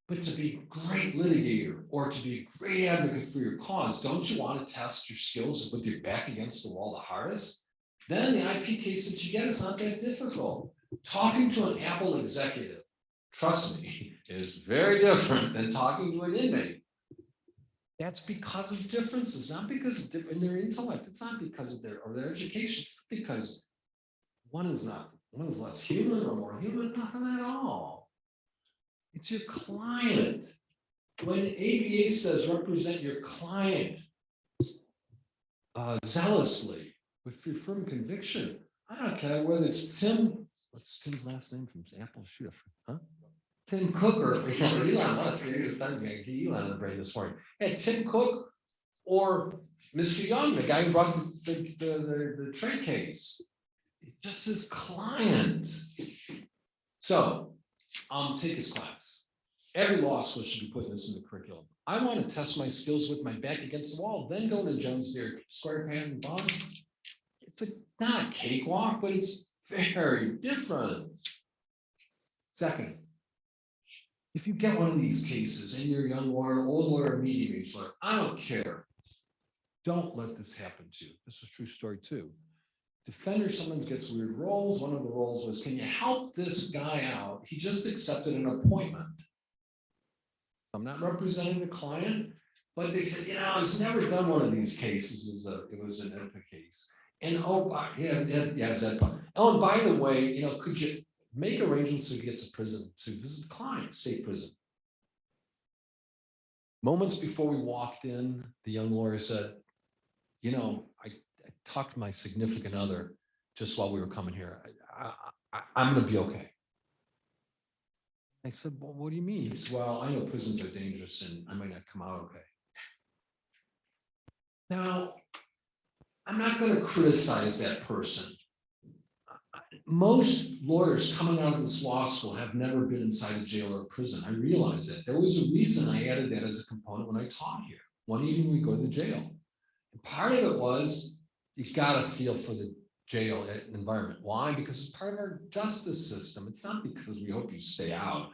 But to be a great litigator or to be a great advocate for your cause, don't you want to test your skills with your back against the wall the hardest? Then the IP case that you get is not that difficult. Talking to an Apple executive, trust me, is very different than talking to an inmate. That's because of differences, not because of in their intellect. It's not because of their education. It's because one is less human or more human, nothing at all. It's your client. When ABA says represent your client zealously with your firm conviction, I don't care whether it's Tim. What's Tim's last name from Apple? Shoot, huh? Tim Cook or Elon Musk. Elon on the brain this morning. Yeah, Tim Cook or Mr. Young, the guy who brought the trade case. It's just his client. So take his class. Every law school should be putting this in the curriculum. I want to test my skills with my back against the wall, then go to Jones Deere Square Patent Bond. It's not a cakewalk, but it's very different. Second, if you get one of these cases and you're a young lawyer, old lawyer, medium age lawyer, I don't care. Don't let this happen to you. This is a true story too. Defender sometimes gets weird roles. One of the roles was, can you help this guy out? He just accepted an appointment. I'm not representing the client, but they said, he's never done one of these cases. It was an Edpa case. And it's Edpa. Oh, and by the way, could you make arrangements to get to prison, to visit the client, state prison? Moments before we walked in, the young lawyer said, I talked to my significant other just while we were coming here. I'm going to be okay. I said, well, what do you mean? He said, well, I know prisons are dangerous and I might not come out okay. Now, I'm not going to criticize that person. Most lawyers coming out of this law school have never been inside a jail or a prison. I realize that. There was a reason I added that as a component when I taught here. One evening we go to the jail. And part of it was, you got to feel for the jail environment. Why? Because it's part of our justice system. It's not because we hope you stay out,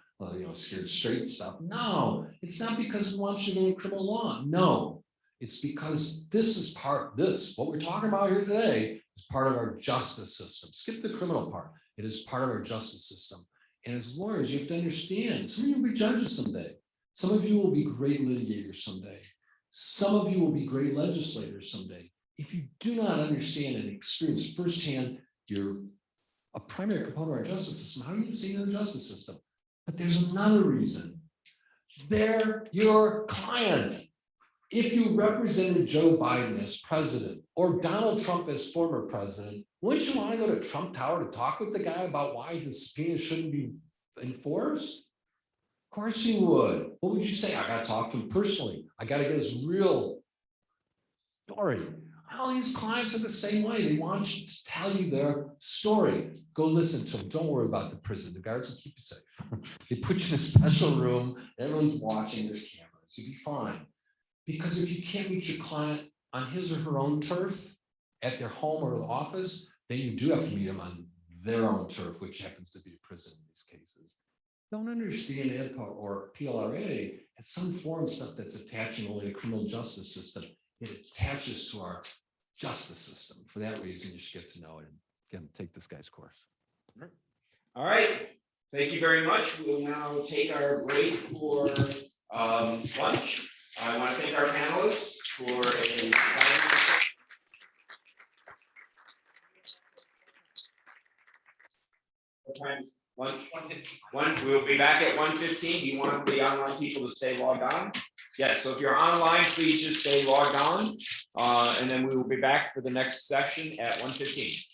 scared straight stuff. No, it's not because we want you to learn criminal law. No, it's because what we're talking about here today is part of our justice system. Skip the criminal part. It is part of our justice system. And as lawyers, you have to understand, some of you will be judges someday. Some of you will be great litigators someday. Some of you will be great legislators someday. if you do not understand and experience firsthand, you're a primary component of our justice system, how are you seeing the justice system? But there's another reason. They're your client. If you represented Joe Biden as president or Donald Trump as former president, wouldn't you want to go to Trump Tower to talk with the guy about why his subpoena shouldn't be enforced? Of course you would. What would you say? I got to talk to him personally. I got to get his real story. All these clients are the same way. They want you to tell you their story. Go listen to them. Don't worry about the prison. The guards will keep you safe. They put you in a special room. Everyone's watching. There's cameras. You'll be fine. Because if you can't reach your client on his or her own turf at their home or the office, then you do have to meet them on their own turf, which happens to be a prison in these cases. Don't understand AEDPA or PLRA as some foreign stuff that's attaching only to the criminal justice system. It attaches to our justice system. For that reason, you should get to know it and again, take this guy's course. All right, thank you very much. We'll now take our break for lunch. I want to thank our panelists for lunch. We'll be back at 1:15. Do you want the online people to stay logged on? Yeah, so if you're online, please just stay logged on. And then we will be back for the next session at 1:15.